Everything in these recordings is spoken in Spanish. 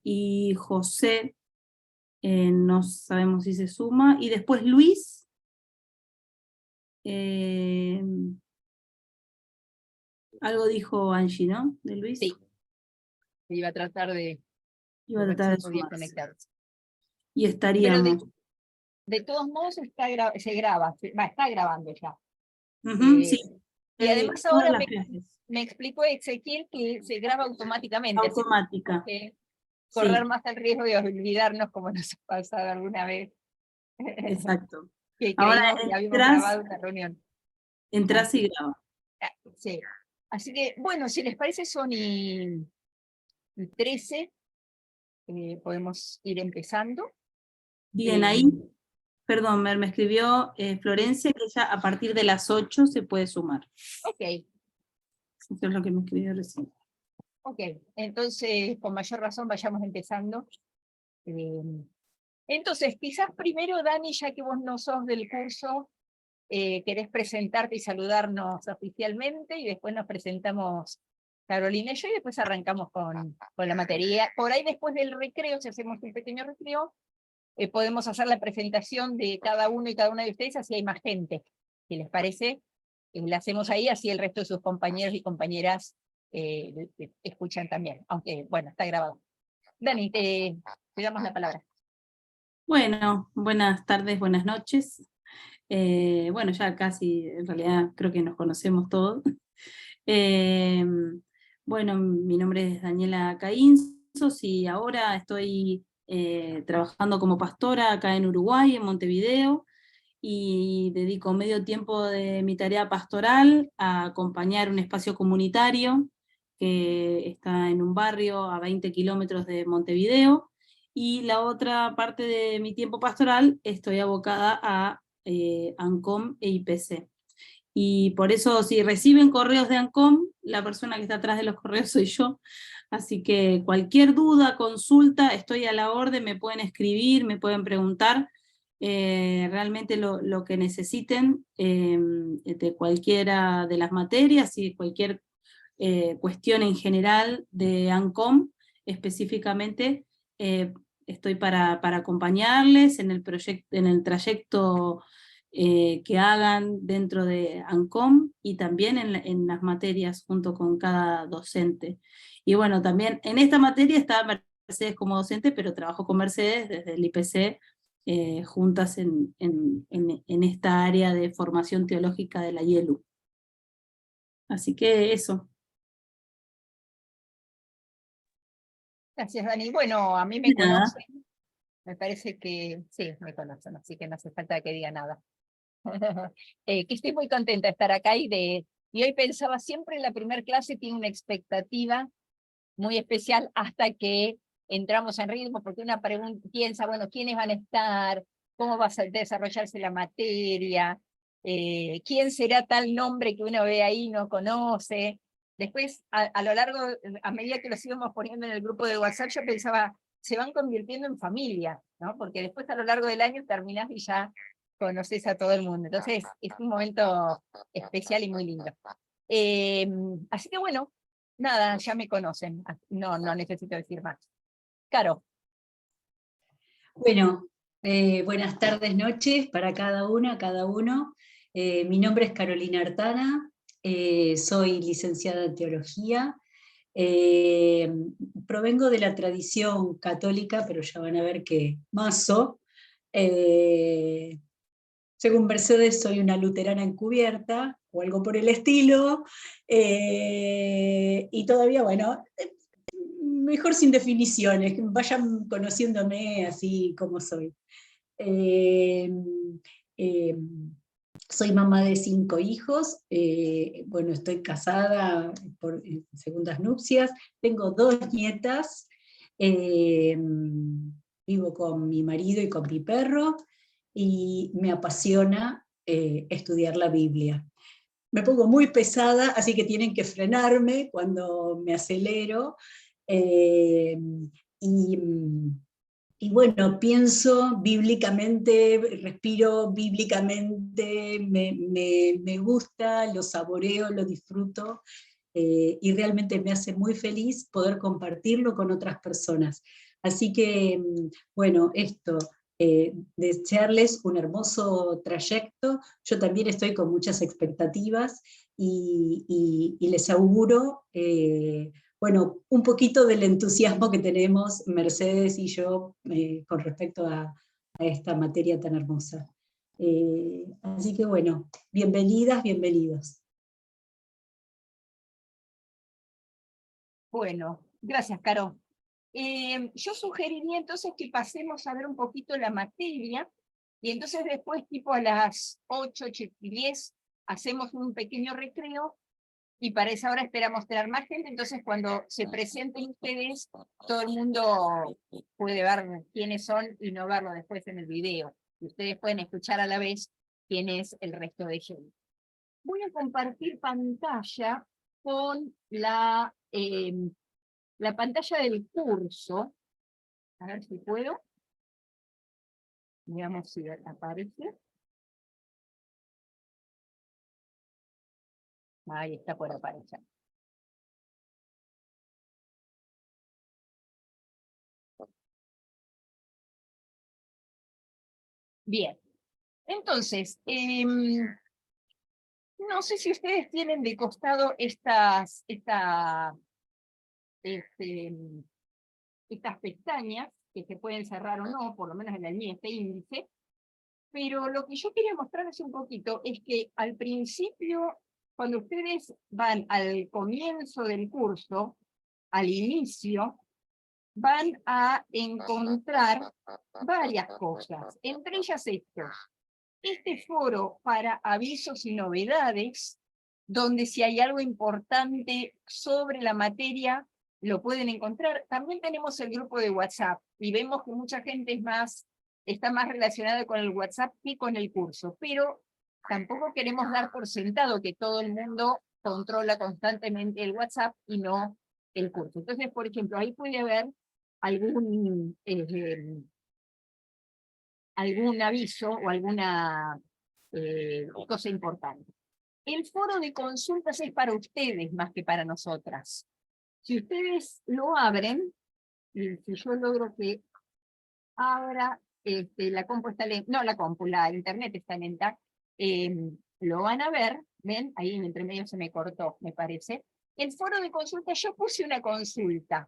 y José, no sabemos si se suma, y después Luis, algo dijo Angie, ¿no? De Luis. Sí, iba a tratar de Iba a ver tratar si de podía sumarse. conectarse. Y Pero estaríamos. de todos modos se graba, está grabando ya. Sí, Y además todas ahora las clases. me explicó Ezequiel que se graba automáticamente. Automática. Así que correr Sí, más el riesgo de olvidarnos como nos ha pasado alguna vez. exacto. Que Ahora creímos que habíamos grabado una reunión. entras Así, y grabas. sí. Así que, bueno, si les parece, son y 13, podemos ir empezando. Bien, ahí, perdón, me escribió Florencia que ya a partir de las 8 se puede sumar. Ok, Eso es lo que me escribió recién. ok. Entonces, con mayor razón, vayamos empezando. Entonces, quizás primero, Dani, ya que vos no sos del curso, querés presentarte y saludarnos oficialmente, y después nos presentamos Carolina y yo, y después arrancamos con la materia. Por ahí después del recreo, si hacemos un pequeño recreo, podemos hacer la presentación de cada uno y cada una de ustedes, así hay más gente. Si les parece, la hacemos ahí, así el resto de sus compañeros y compañeras escuchan también, aunque, bueno, está grabado. Dani, te damos la palabra. Bueno, buenas tardes, buenas noches. Bueno, ya casi, en realidad creo que nos conocemos todos. Bueno, mi nombre es Daniela Caínzos y ahora estoy trabajando como pastora acá en Uruguay, en Montevideo, y dedico medio tiempo de mi tarea pastoral a acompañar un espacio comunitario que está en un barrio a 20 kilómetros de Montevideo, y la otra parte de mi tiempo pastoral estoy abocada a ANCOM e IPC. Y por eso, si reciben correos de ANCOM, la persona que está atrás de los correos soy yo. Así que cualquier duda, consulta, estoy a la orden, me pueden escribir, me pueden preguntar realmente lo que necesiten de cualquiera de las materias y cualquier cuestión en general de ANCOM específicamente. Estoy para acompañarles en el trayecto que hagan dentro de ANCOM y también en las materias junto con cada docente. Y bueno, también en esta materia está Mercedes como docente, pero trabajo con Mercedes desde el IPC, juntas en esta área de formación teológica de la IELU. Así que eso. Gracias, Dani. Bueno, a mí me conocen, me parece que sí, me conocen, así que no hace falta que diga nada. Que estoy muy contenta de estar acá y hoy pensaba, siempre en la primera clase tiene una expectativa muy especial hasta que entramos en ritmo, porque una piensa, bueno, ¿quiénes van a estar? ¿Cómo va a desarrollarse la materia? ¿Quién será tal nombre que uno ve ahí y no conoce? Después, a lo largo, a medida que los íbamos poniendo en el grupo de WhatsApp, yo pensaba, se van convirtiendo en familia, ¿no? Porque después a lo largo del año terminás y ya conoces a todo el mundo. Entonces, es un momento especial y muy lindo. Así que bueno, nada, ya me conocen, no necesito decir más. Caro. Bueno, buenas tardes, noches para cada una, cada uno. Mi nombre es Carolina Artana, soy licenciada en teología. Provengo de la tradición católica, pero ya van a ver que mazo. Según Mercedes, soy una luterana encubierta, o algo por el estilo. Y todavía, bueno, mejor sin definiciones, vayan conociéndome así como soy. Soy mamá de 5 hijos, bueno, estoy casada por segundas nupcias, tengo 2 nietas, vivo con mi marido y con mi perro, y me apasiona estudiar la Biblia. Me pongo muy pesada, así que tienen que frenarme cuando me acelero. Eh, y, y bueno, pienso bíblicamente, respiro bíblicamente, me gusta, lo saboreo, lo disfruto, y realmente me hace muy feliz poder compartirlo con otras personas. Así que, bueno, esto, desearles un hermoso trayecto. Yo también estoy con muchas expectativas y les auguro, bueno, un poquito del entusiasmo que tenemos Mercedes y yo con respecto a esta materia tan hermosa. Así que bueno, bienvenidas, bienvenidos. Bueno, gracias, Caro. Yo sugeriría entonces que pasemos a ver un poquito la materia, y entonces después, tipo a las 8, 8:10, hacemos un pequeño recreo, y para esa hora esperamos tener más gente, entonces cuando se presenten ustedes, todo el mundo puede ver quiénes son y no verlo después en el video. Y ustedes pueden escuchar a la vez quién es el resto de gente. Voy a compartir pantalla con la pantalla del curso. A ver si puedo. Veamos si aparece. Ahí está por aparecer. Bien. Entonces, no sé si ustedes tienen de costado estas pestañas, que se pueden cerrar o no, por lo menos en la línea este índice, pero lo que yo quería mostrarles un poquito es que al principio, cuando ustedes van al comienzo del curso, al inicio, van a encontrar varias cosas, entre ellas esto. Este foro para avisos y novedades, donde si hay algo importante sobre la materia, lo pueden encontrar. También tenemos el grupo de WhatsApp, y vemos que mucha gente está más relacionada con el WhatsApp que con el curso, pero tampoco queremos dar por sentado que todo el mundo controla constantemente el WhatsApp y no el curso. Entonces, por ejemplo, ahí puede haber algún aviso o alguna cosa importante. El foro de consultas es para ustedes más que para nosotras. Si ustedes lo abren, y si yo logro que abra, la compu está lenta, no la compu, la internet está lenta, lo van a ver, ven, ahí en entre medio se me cortó, me parece. El foro de consulta, yo puse una consulta.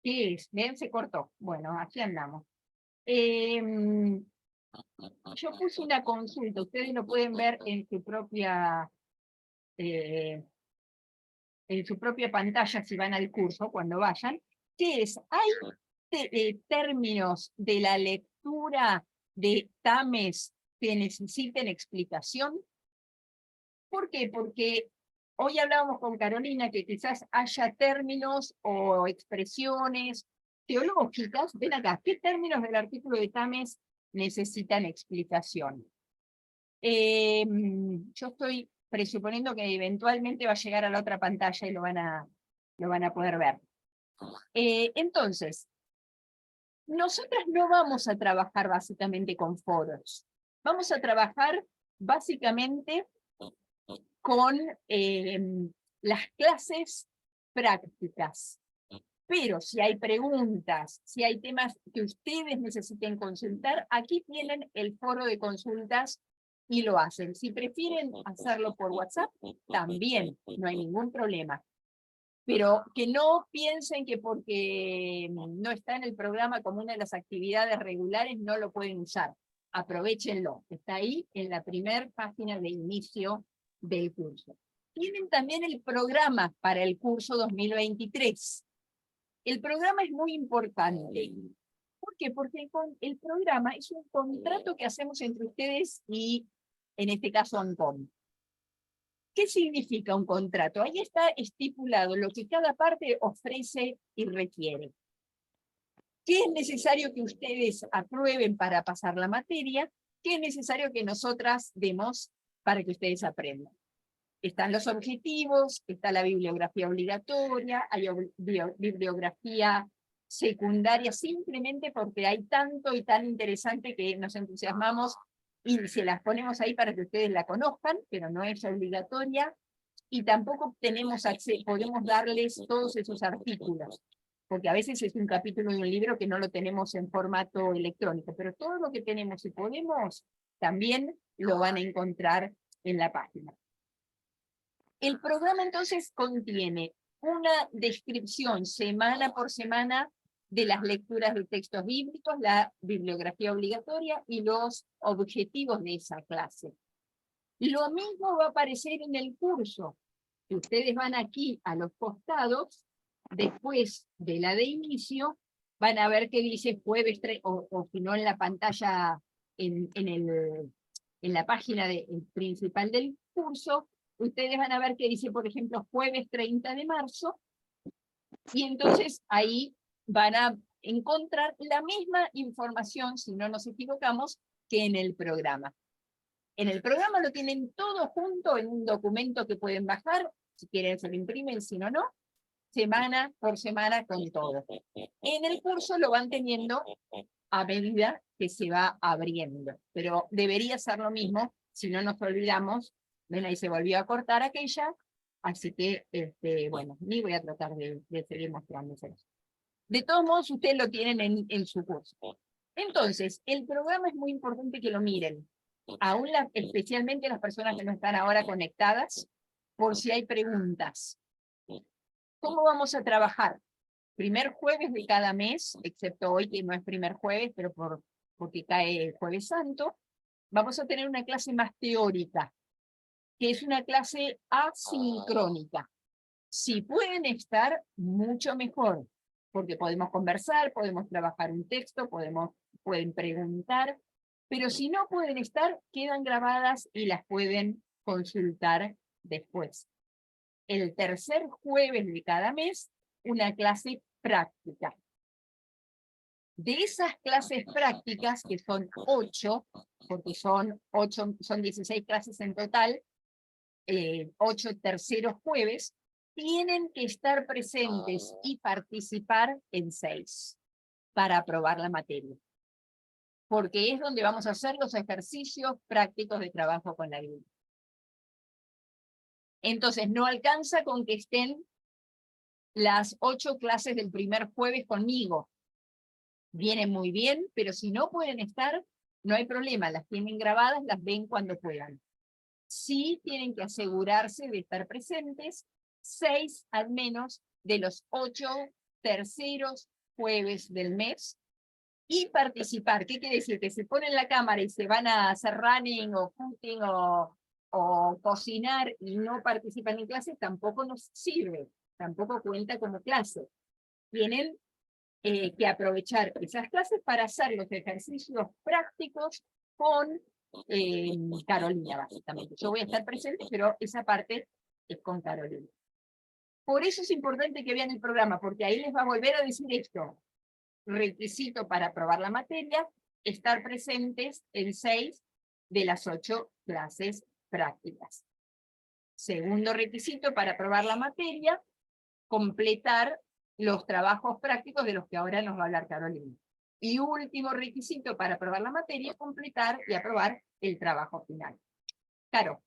¿Qué es? Ven, se cortó. Bueno, aquí andamos. Yo puse una consulta, ustedes lo pueden ver en su propia pantalla si van al curso, cuando vayan, que es, ¿hay términos de la lectura de TAMES que necesiten explicación? ¿Por qué? Porque hoy hablábamos con Carolina que quizás haya términos o expresiones teológicas. Ven acá, ¿qué términos del artículo de TAMES necesitan explicación? Yo estoy presuponiendo que eventualmente va a llegar a la otra pantalla y lo van a poder ver. Entonces, nosotras no vamos a trabajar básicamente con foros. Vamos a trabajar básicamente con las clases prácticas. Pero si hay preguntas, si hay temas que ustedes necesiten consultar, aquí tienen el foro de consultas y lo hacen. Si prefieren hacerlo por WhatsApp, también, no hay ningún problema. Pero que no piensen que porque no está en el programa como una de las actividades regulares, no lo pueden usar. Aprovechenlo. Está ahí en la primera página de inicio del curso. Tienen también el programa para el curso 2023. El programa es muy importante. ¿Por qué? Porque el programa es un contrato que hacemos entre ustedes y, en este caso, ANCOM. ¿Qué significa un contrato? Ahí está estipulado lo que cada parte ofrece y requiere. ¿Qué es necesario que ustedes aprueben para pasar la materia? ¿Qué es necesario que nosotras demos para que ustedes aprendan? Están los objetivos, está la bibliografía obligatoria, hay bibliografía secundaria, simplemente porque hay tanto y tan interesante que nos entusiasmamos y se las ponemos ahí para que ustedes la conozcan, pero no es obligatoria, y tampoco podemos darles todos esos artículos. porque a veces es un capítulo de un libro que no lo tenemos en formato electrónico, pero todo lo que tenemos y podemos también lo van a encontrar en la página. El programa entonces contiene una descripción semana por semana de las lecturas de textos bíblicos, la bibliografía obligatoria y los objetivos de esa clase. Lo mismo va a aparecer en el curso. Si ustedes van aquí a los costados, después de la de inicio, van a ver que dice jueves 3, o si no en la pantalla, en la página principal del curso, ustedes van a ver que dice, por ejemplo, jueves 30 de marzo, y entonces ahí van a encontrar la misma información, si no nos equivocamos, que en el programa. En el programa lo tienen todo junto en un documento que pueden bajar, si quieren se lo imprimen, si no, no, semana por semana con todo. En el curso lo van teniendo a medida que se va abriendo, pero debería ser lo mismo, si no nos olvidamos. Ven, ahí se volvió a cortar aquella, así que, bueno, ni voy a tratar de seguir mostrándoselos. De todos modos, ustedes lo tienen en su curso. Entonces, el programa es muy importante que lo miren, aún especialmente las personas que no están ahora conectadas, por si hay preguntas. ¿Cómo vamos a trabajar? Primer jueves de cada mes, excepto hoy que no es primer jueves, pero porque cae el Jueves Santo, vamos a tener una clase más teórica, que es una clase asincrónica. Si pueden estar, mucho mejor, porque podemos conversar, podemos trabajar un texto, pueden preguntar, pero si no pueden estar, quedan grabadas y las pueden consultar después. El tercer jueves de cada mes, una clase práctica. De esas clases prácticas, que son 8, porque son 16 clases en total, 8 terceros jueves, tienen que estar presentes y participar en 6 para aprobar la materia. Porque es donde vamos a hacer los ejercicios prácticos de trabajo con la Biblia. Entonces, no alcanza con que estén las 8 clases del primer jueves conmigo. Vienen muy bien, pero si no pueden estar, no hay problema, las tienen grabadas, las ven cuando puedan. Sí tienen que asegurarse de estar presentes 6 al menos de los 8 terceros jueves del mes y participar. ¿Qué quiere decir? Que se ponen la cámara y se van a hacer running o cooking o cocinar y no participan en clase, tampoco nos sirve, tampoco cuenta como clase. Tienen que aprovechar esas clases para hacer los ejercicios prácticos con Carolina, básicamente. Yo voy a estar presente, pero esa parte es con Carolina. Por eso es importante que vean el programa, porque ahí les va a volver a decir esto. Requisito para aprobar la materia, estar presentes en 6 de las 8 clases prácticas. Segundo requisito para aprobar la materia, completar los trabajos prácticos de los que ahora nos va a hablar Carolina. Y último requisito para aprobar la materia, completar y aprobar el trabajo final. Caro.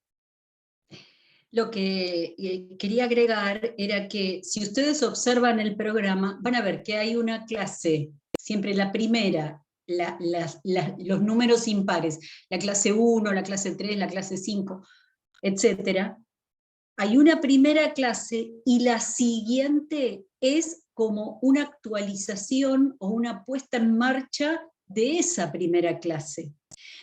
Lo que quería agregar era que si ustedes observan el programa, van a ver que hay una clase, siempre la primera, los números impares, la clase 1, la clase 3, la clase 5, etc. Hay una primera clase y la siguiente es como una actualización o una puesta en marcha de esa primera clase.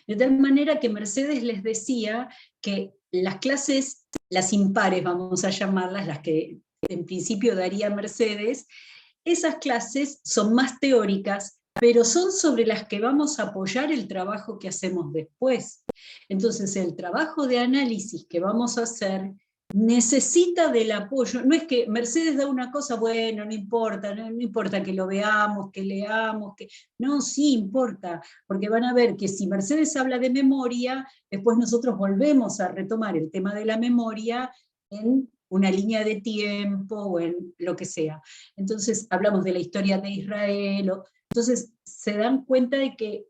De tal manera que Mercedes les decía que las clases, las impares vamos a llamarlas, las que en principio daría Mercedes, esas clases son más teóricas, pero son sobre las que vamos a apoyar el trabajo que hacemos después. Entonces el trabajo de análisis que vamos a hacer necesita del apoyo. No es que Mercedes da una cosa, bueno, no importa, no importa que lo veamos, que leamos, no, sí importa, porque van a ver que si Mercedes habla de memoria, después nosotros volvemos a retomar el tema de la memoria en una línea de tiempo o en lo que sea. Entonces hablamos de la historia de Israel, entonces se dan cuenta de que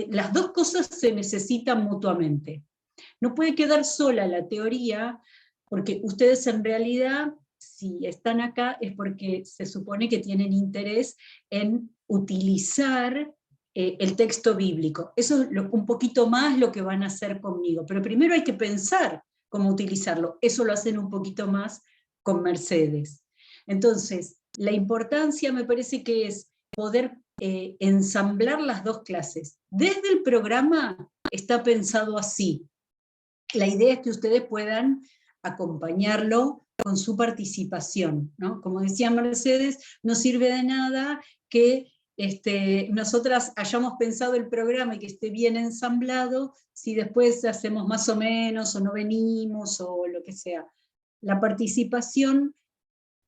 las dos cosas se necesitan mutuamente. No puede quedar sola la teoría, porque ustedes en realidad si están acá es porque se supone que tienen interés en utilizar el texto bíblico. Eso es un poquito más lo que van a hacer conmigo, pero primero hay que pensar cómo utilizarlo. Eso lo hacen un poquito más con Mercedes. Entonces, la importancia me parece que es poder ensamblar las dos clases. Desde el programa está pensado así. La idea es que ustedes puedan acompañarlo con su participación, ¿no? Como decía Mercedes, no sirve de nada que nosotras hayamos pensado el programa y que esté bien ensamblado, si después hacemos más o menos, o no venimos, o lo que sea. La participación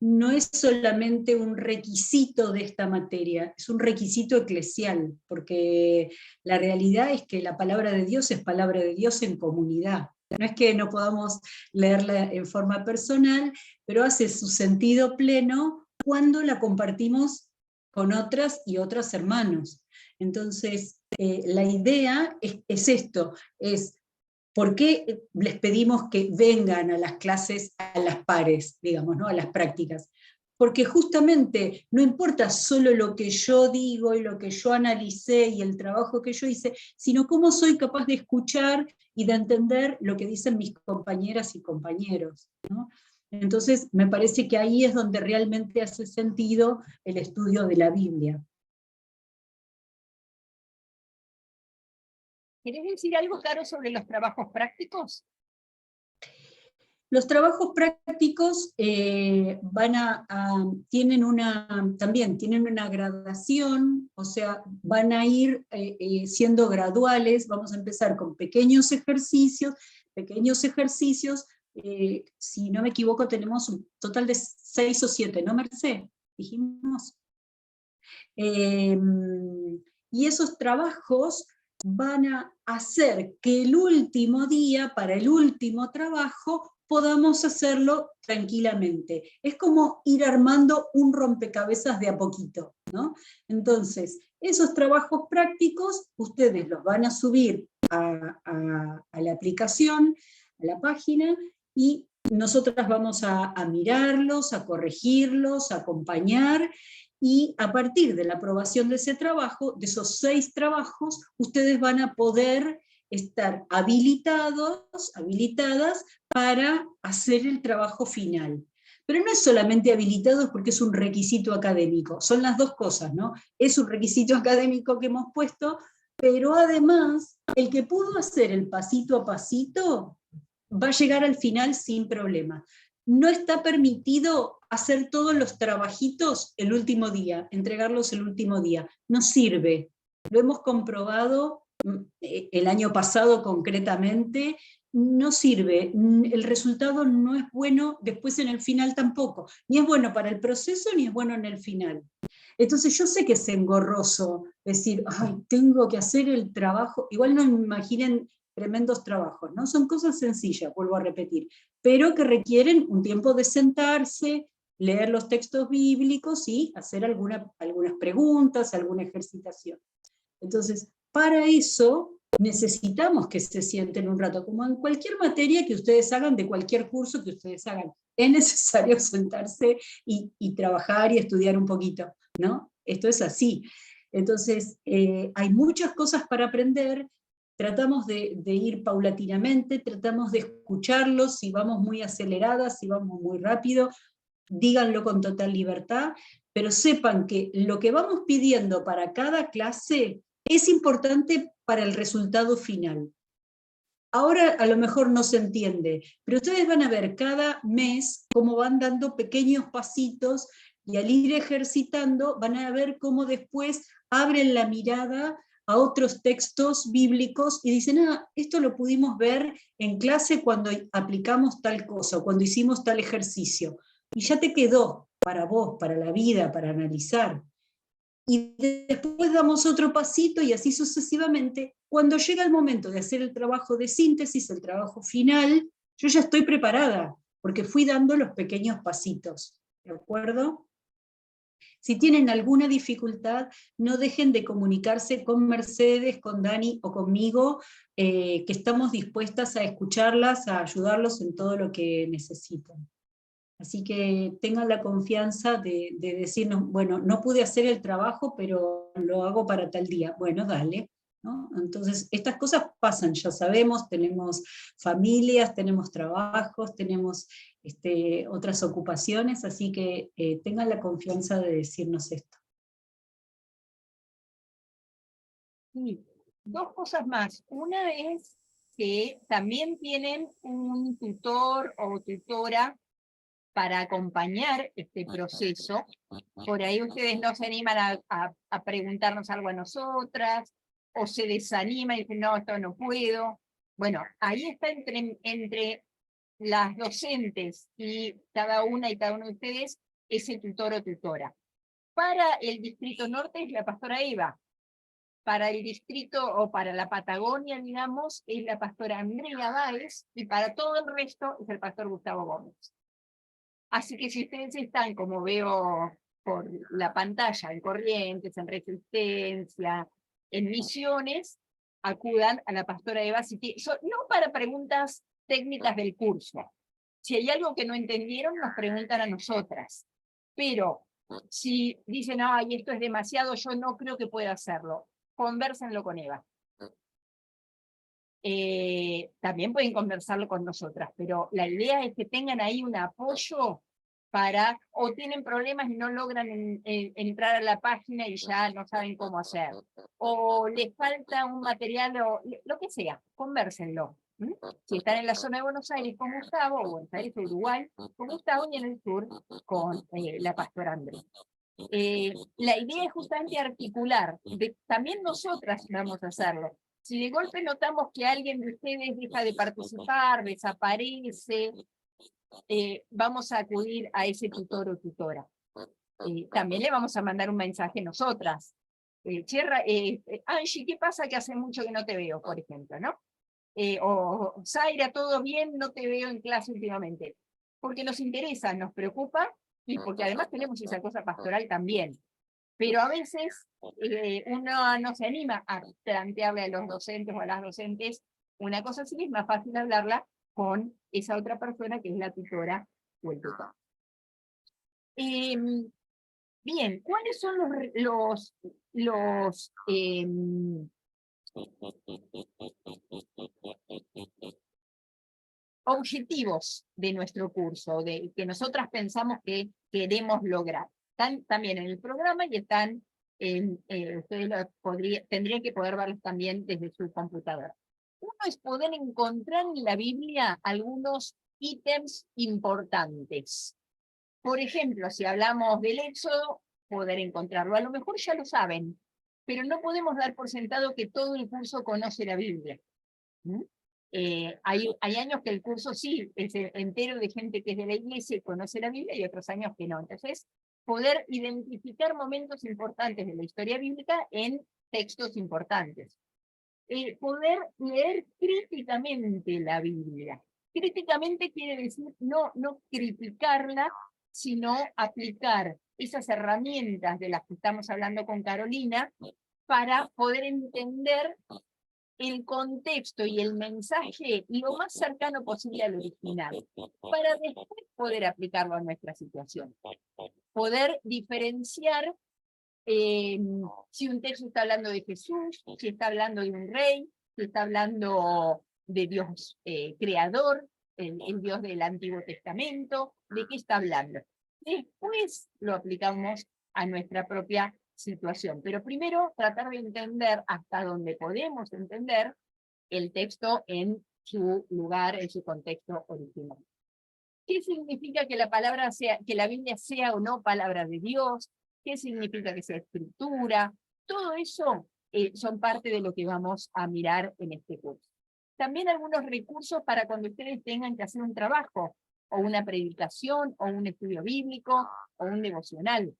no es solamente un requisito de esta materia, es un requisito eclesial, porque la realidad es que la palabra de Dios es palabra de Dios en comunidad. No es que no podamos leerla en forma personal, pero hace su sentido pleno cuando la compartimos con otras y otros hermanos. Entonces, la idea es esto, es ¿por qué les pedimos que vengan a las clases, a las pares, digamos, ¿no? A las prácticas? Porque justamente no importa solo lo que yo digo y lo que yo analicé y el trabajo que yo hice, sino cómo soy capaz de escuchar y de entender lo que dicen mis compañeras y compañeros, ¿no? Entonces, me parece que ahí es donde realmente hace sentido el estudio de la Biblia. ¿Querés decir algo, Caro, sobre los trabajos prácticos? Los trabajos prácticos también tienen una gradación, o sea, van a ir siendo graduales. Vamos a empezar con pequeños ejercicios, si no me equivoco tenemos un total de 6 o 7, ¿no, Mercé? Dijimos. Y esos trabajos van a hacer que el último día, para el último trabajo, podamos hacerlo tranquilamente. Es como ir armando un rompecabezas de a poquito, ¿no? Entonces, esos trabajos prácticos, ustedes los van a subir a la aplicación, a la página, y nosotras vamos a mirarlos, a corregirlos, a acompañar, y a partir de la aprobación de ese trabajo, de esos 6 trabajos, ustedes van a poder estar habilitadas para hacer el trabajo final. Pero no es solamente habilitados porque es un requisito académico, son las dos cosas, ¿no? Es un requisito académico que hemos puesto, pero además, el que pudo hacer el pasito a pasito, va a llegar al final sin problema. No está permitido hacer todos los trabajitos el último día, entregarlos el último día. No sirve. Lo hemos comprobado el año pasado concretamente, no sirve. El resultado no es bueno después en el final tampoco. Ni es bueno para el proceso, ni es bueno en el final. Entonces yo sé que es engorroso decir, ay, tengo que hacer el trabajo. Igual no imaginen tremendos trabajos, ¿no? Son cosas sencillas, vuelvo a repetir, pero que requieren un tiempo de sentarse, leer los textos bíblicos y hacer algunas preguntas, alguna ejercitación. Entonces, para eso necesitamos que se sienten un rato, como en cualquier materia que ustedes hagan, de cualquier curso que ustedes hagan. Es necesario sentarse y trabajar y estudiar un poquito, ¿no? Esto es así. Entonces, hay muchas cosas para aprender. Tratamos de ir paulatinamente, tratamos de escucharlos, si vamos muy aceleradas, si vamos muy rápido, díganlo con total libertad, pero sepan que lo que vamos pidiendo para cada clase es importante para el resultado final. Ahora a lo mejor no se entiende, pero ustedes van a ver cada mes cómo van dando pequeños pasitos, y al ir ejercitando van a ver cómo después abren la mirada a otros textos bíblicos y dicen, ah, esto lo pudimos ver en clase cuando aplicamos tal cosa, o cuando hicimos tal ejercicio, y ya te quedó para vos, para la vida, para analizar. Y después damos otro pasito y así sucesivamente. Cuando llega el momento de hacer el trabajo de síntesis, el trabajo final, yo ya estoy preparada, porque fui dando los pequeños pasitos, ¿de acuerdo? Si tienen alguna dificultad, no dejen de comunicarse con Mercedes, con Dani o conmigo, que estamos dispuestas a escucharlas, a ayudarlos en todo lo que necesiten. Así que tengan la confianza de decirnos, bueno, no pude hacer el trabajo, pero lo hago para tal día. Bueno, dale, ¿no? Entonces, estas cosas pasan, ya sabemos, tenemos familias, tenemos trabajos, tenemos otras ocupaciones, así que tengan la confianza de decirnos esto. Sí, dos cosas más. Una es que también tienen un tutor o tutora para acompañar este proceso. Por ahí ustedes no se animan a preguntarnos algo a nosotras, o se desaniman y dicen, no, esto no puedo. Bueno, ahí está entre las docentes y cada una y cada uno de ustedes ese tutor o tutora. Para el Distrito Norte es la pastora Eva. Para el distrito o para la Patagonia, digamos, es la pastora Andrea Báez, y para todo el resto es el pastor Gustavo Gómez. Así que si ustedes están, como veo por la pantalla, en Corrientes, en Resistencia, en Misiones, acudan a la pastora Eva, no para preguntas técnicas del curso. Si hay algo que no entendieron, nos preguntan a nosotras. Pero si dicen, ay, esto es demasiado, yo no creo que pueda hacerlo, convérsenlo con Eva. También pueden conversarlo con nosotras, pero la idea es que tengan ahí un apoyo para, o tienen problemas y no logran entrar a la página y ya no saben cómo hacer, o les falta un material, o lo que sea, convérsenlo. Si están en la zona de Buenos Aires con Gustavo, o Buenos Aires, Uruguay, con Gustavo, y en el sur con la pastora Andrea. La idea es justamente articular, también nosotras vamos a hacerlo. Si de golpe notamos que alguien de ustedes deja de participar, desaparece, vamos a acudir a ese tutor o tutora. También le vamos a mandar un mensaje nosotras. Angie, ¿qué pasa que hace mucho que no te veo, por ejemplo, ¿no? O Zaira, ¿todo bien? No te veo en clase últimamente. Porque nos interesa, nos preocupa, y porque además tenemos esa cosa pastoral también. Pero a veces uno no se anima a plantearle a los docentes o a las docentes una cosa así, es más fácil hablarla con esa otra persona que es la tutora o el tutor. Bien, ¿cuáles son los objetivos de nuestro curso, que nosotras pensamos que queremos lograr? Están también en el programa y están ustedes tendrían que poder verlos también desde su computadora. Uno es poder encontrar en la Biblia algunos ítems importantes. Por ejemplo, si hablamos del Éxodo, poder encontrarlo. A lo mejor ya lo saben, pero no podemos dar por sentado que todo el curso conoce la Biblia. Hay años que el curso sí es entero de gente que es de la iglesia y conoce la Biblia, y otros años que no. Entonces, poder identificar momentos importantes de la historia bíblica en textos importantes. Poder leer críticamente la Biblia. Críticamente quiere decir no criticarla, sino aplicar esas herramientas de las que estamos hablando con Carolina para poder entender el contexto y el mensaje lo más cercano posible al original, para después poder aplicarlo a nuestra situación. Poder diferenciar si un texto está hablando de Jesús, si está hablando de un rey, si está hablando de Dios creador, el Dios del Antiguo Testamento, de qué está hablando. Después lo aplicamos a nuestra propia situación, pero primero tratar de entender hasta donde podemos entender el texto en su lugar, en su contexto original. ¿Qué significa que la Biblia sea o no palabra de Dios? ¿Qué significa que sea escritura? Todo eso son parte de lo que vamos a mirar en este curso. También algunos recursos para cuando ustedes tengan que hacer un trabajo, o una predicación, o un estudio bíblico, o un devocional.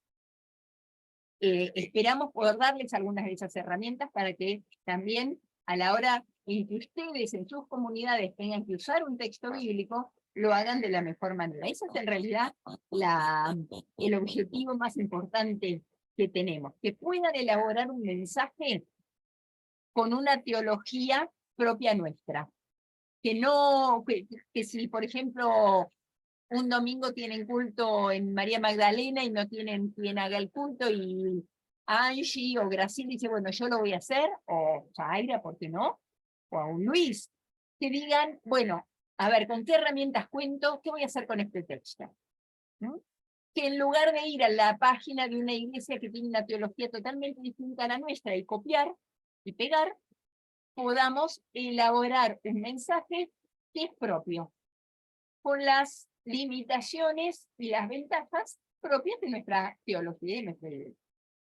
Esperamos poder darles algunas de esas herramientas para que también a la hora en que ustedes en sus comunidades tengan que usar un texto bíblico, lo hagan de la mejor manera. Ese es en realidad el objetivo más importante que tenemos, que puedan elaborar un mensaje con una teología propia nuestra. Que si, por ejemplo, un domingo tienen culto en María Magdalena y no tienen quien haga el culto, y Angie o Graciela dice, bueno, yo lo voy a hacer, o Zaira, ¿por qué no? O a un Luis, que digan, bueno, a ver, ¿con qué herramientas cuento? ¿Qué voy a hacer con este texto? ¿no? Que en lugar de ir a la página de una iglesia que tiene una teología totalmente distinta a la nuestra y copiar y pegar, podamos elaborar un mensaje que es propio, con las limitaciones y las ventajas propias de nuestra teología y de nuestra iglesia.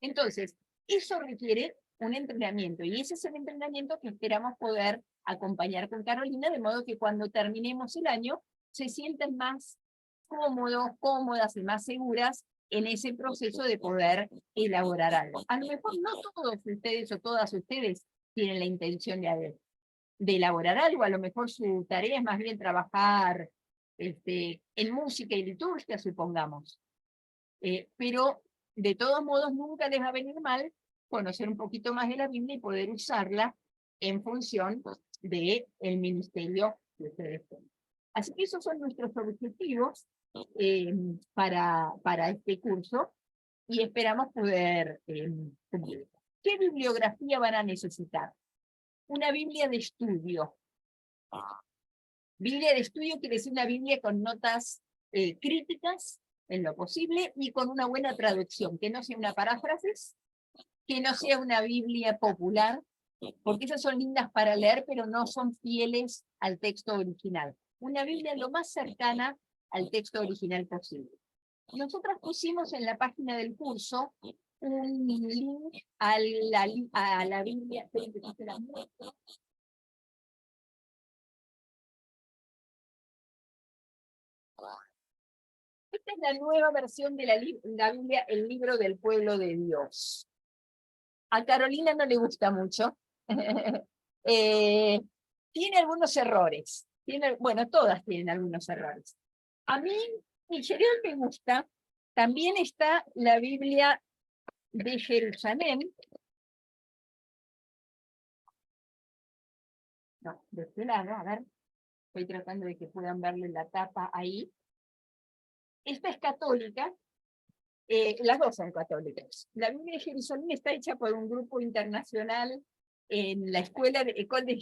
Entonces, eso requiere un entrenamiento, y ese es el entrenamiento que esperamos poder acompañar con Carolina, de modo que cuando terminemos el año se sientan más cómodos, cómodas y más seguras en ese proceso de poder elaborar algo. A lo mejor no todos ustedes o todas ustedes tienen la intención de elaborar algo, a lo mejor su tarea es más bien trabajar en música y liturgia, supongamos. Pero de todos modos nunca les va a venir mal conocer un poquito más de la Biblia y poder usarla en función del ministerio que ustedes tienen. Así que esos son nuestros objetivos para este curso, y esperamos poder cumplir. ¿Qué bibliografía van a necesitar? Una Biblia de estudio. Biblia de estudio quiere decir una Biblia con notas críticas, en lo posible, y con una buena traducción, que no sea una paráfrasis, que no sea una Biblia popular, porque esas son lindas para leer, pero no son fieles al texto original. Una Biblia lo más cercana al texto original posible. Nosotras pusimos en la página del curso un link a la Biblia. Esta es la nueva versión de la Biblia, el libro del pueblo de Dios. A Carolina no le gusta mucho. Tiene algunos errores. Bueno, todas tienen algunos errores. A mí, en general, me gusta. También está la Biblia de Jerusalén. No, de este lado, a ver. Estoy tratando de que puedan verle la tapa ahí. Esta es católica. Las dos son católicas. La Biblia de Jerusalén está hecha por un grupo internacional en la escuela de École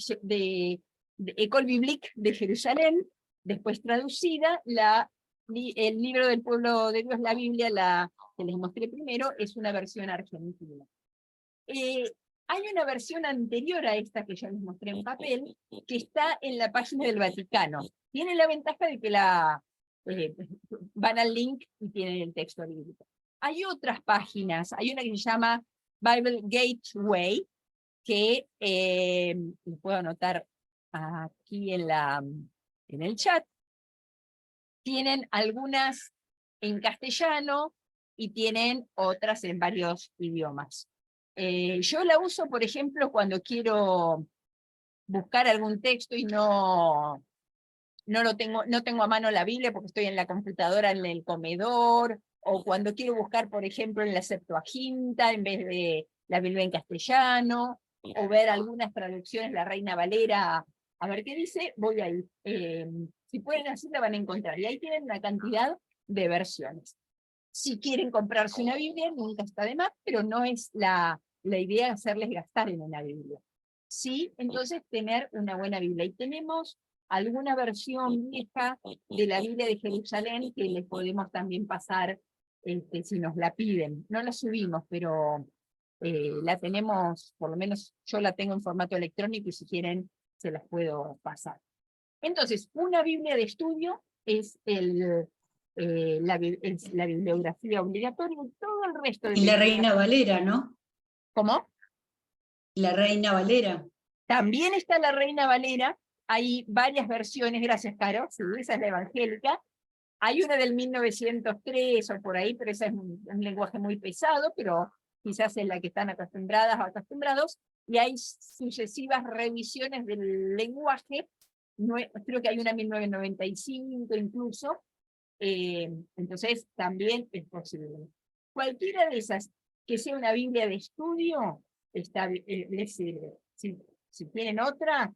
Biblique de Jerusalén, después traducida. El libro del pueblo de Dios, la Biblia, que les mostré primero, es una versión argentina. Hay una versión anterior a esta que ya les mostré en papel, que está en la página del Vaticano. Tiene la ventaja de que van al link y tienen el texto bíblico. Hay otras páginas, hay una que se llama Bible Gateway, que les puedo anotar aquí en el chat. Tienen algunas en castellano y tienen otras en varios idiomas. Yo la uso, por ejemplo, cuando quiero buscar algún texto y no tengo a mano la Biblia porque estoy en la computadora en el comedor, o cuando quiero buscar, por ejemplo, en la Septuaginta en vez de la Biblia en castellano, o ver algunas traducciones, la Reina Valera, a ver qué dice, voy ahí. Si pueden así la van a encontrar, y ahí tienen una cantidad de versiones. Si quieren comprarse una Biblia, nunca está de más, pero no es la idea hacerles gastar en una Biblia. Sí, entonces tener una buena Biblia. Y tenemos alguna versión vieja de la Biblia de Jerusalén que les podemos también pasar si nos la piden. No la subimos, pero la tenemos, por lo menos yo la tengo en formato electrónico, y si quieren se las puedo pasar. Entonces, una Biblia de estudio es la bibliografía obligatoria, y todo el resto de Y la Reina Valera, ¿no? ¿Cómo? La Reina Valera. También está la Reina Valera. Hay varias versiones, gracias, Caro. Sí, esa es la evangélica. Hay una del 1903 o por ahí, pero esa es un lenguaje muy pesado, pero quizás es la que están acostumbradas o acostumbrados. Y hay sucesivas revisiones del lenguaje. Creo que hay una en 1995 incluso. Entonces también es posible. Cualquiera de esas que sea una Biblia de estudio, les sirve. Si tienen otra,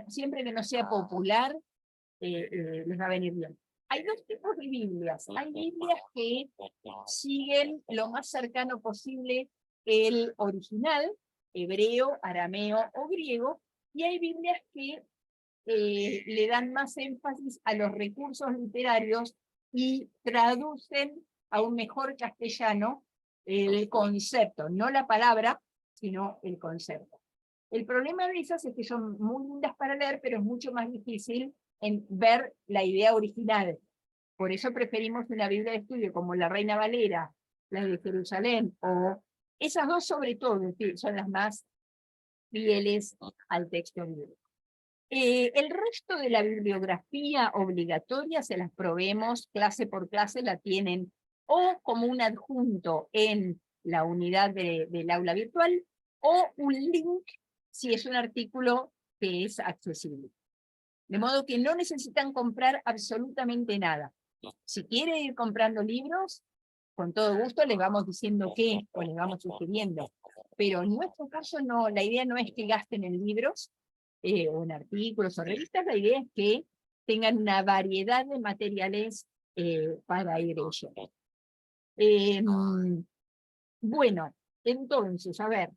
siempre que no sea popular, les va a venir bien. Hay dos tipos de Biblias. Hay Biblias que siguen lo más cercano posible el original, hebreo, arameo o griego, y hay Biblias que le dan más énfasis a los recursos literarios y traducen a un mejor castellano el concepto, no la palabra, sino el concepto. El problema de esas es que son muy lindas para leer, pero es mucho más difícil en ver la idea original. Por eso preferimos una Biblia de estudio como la Reina Valera, la de Jerusalén, o esas dos sobre todo, son las más fieles al texto bíblico. El resto de la bibliografía obligatoria se las proveemos clase por clase, la tienen o como un adjunto en la unidad del aula virtual, o un link si es un artículo que es accesible. De modo que no necesitan comprar absolutamente nada. Si quieren ir comprando libros, con todo gusto les vamos diciendo qué, o les vamos sugiriendo. Pero en nuestro caso no, la idea no es que gasten en libros, o en artículos o revistas, la idea es que tengan una variedad de materiales para ir leyendo. Bueno, entonces, a ver.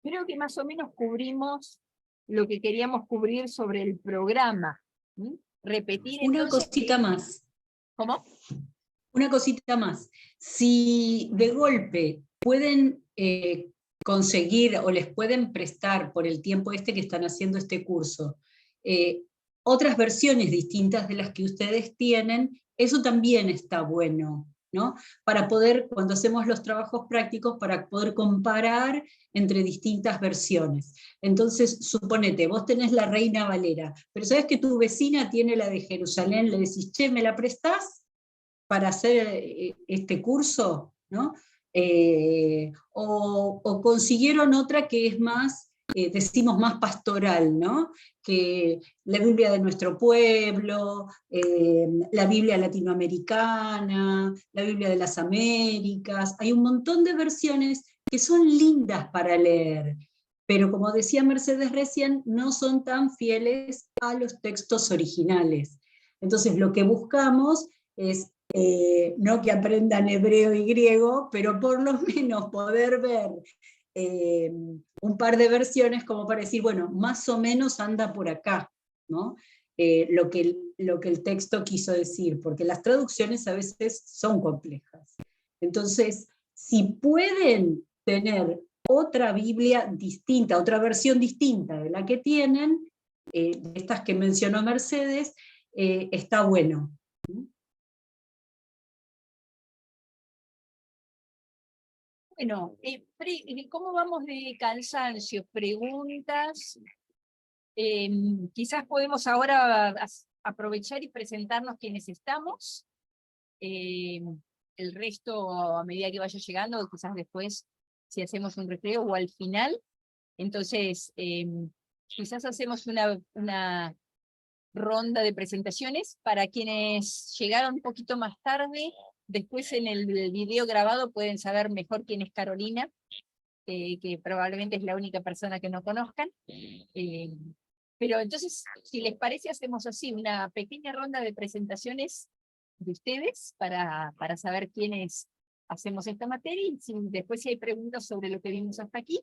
Creo que más o menos cubrimos lo que queríamos cubrir sobre el programa. Repetir Una entonces... cosita más. ¿Cómo? Una cosita más. Si de golpe pueden conseguir o les pueden prestar por el tiempo este que están haciendo este curso, otras versiones distintas de las que ustedes tienen, eso también está bueno, ¿no? Para poder, cuando hacemos los trabajos prácticos, para poder comparar entre distintas versiones. Entonces, suponete, vos tenés la Reina Valera, pero sabés que tu vecina tiene la de Jerusalén, le decís, che, ¿me la prestás para hacer este curso? ¿No? O consiguieron otra que es más, decimos más pastoral, ¿no? Que la Biblia de nuestro pueblo, la Biblia latinoamericana, la Biblia de las Américas, hay un montón de versiones que son lindas para leer, pero como decía Mercedes recién, no son tan fieles a los textos originales. Entonces lo que buscamos es no que aprendan hebreo y griego, pero por lo menos poder ver un par de versiones como para decir, bueno, más o menos anda por acá, ¿no? Lo que el texto quiso decir, porque las traducciones a veces son complejas. Entonces, si pueden tener otra Biblia distinta, otra versión distinta de la que tienen, de estas que mencionó Mercedes, está bueno. Bueno, ¿cómo vamos de cansancio? Preguntas. Quizás podemos ahora aprovechar y presentarnos quienes estamos. El resto, a medida que vaya llegando, quizás después, si hacemos un recreo o al final. Entonces, quizás hacemos una ronda de presentaciones para quienes llegaron un poquito más tarde. Después en el video grabado pueden saber mejor quién es Carolina, que probablemente es la única persona que no conozcan. Pero entonces, si les parece, hacemos así, una pequeña ronda de presentaciones de ustedes para saber quiénes hacemos esta materia, y después si hay preguntas sobre lo que vimos hasta aquí,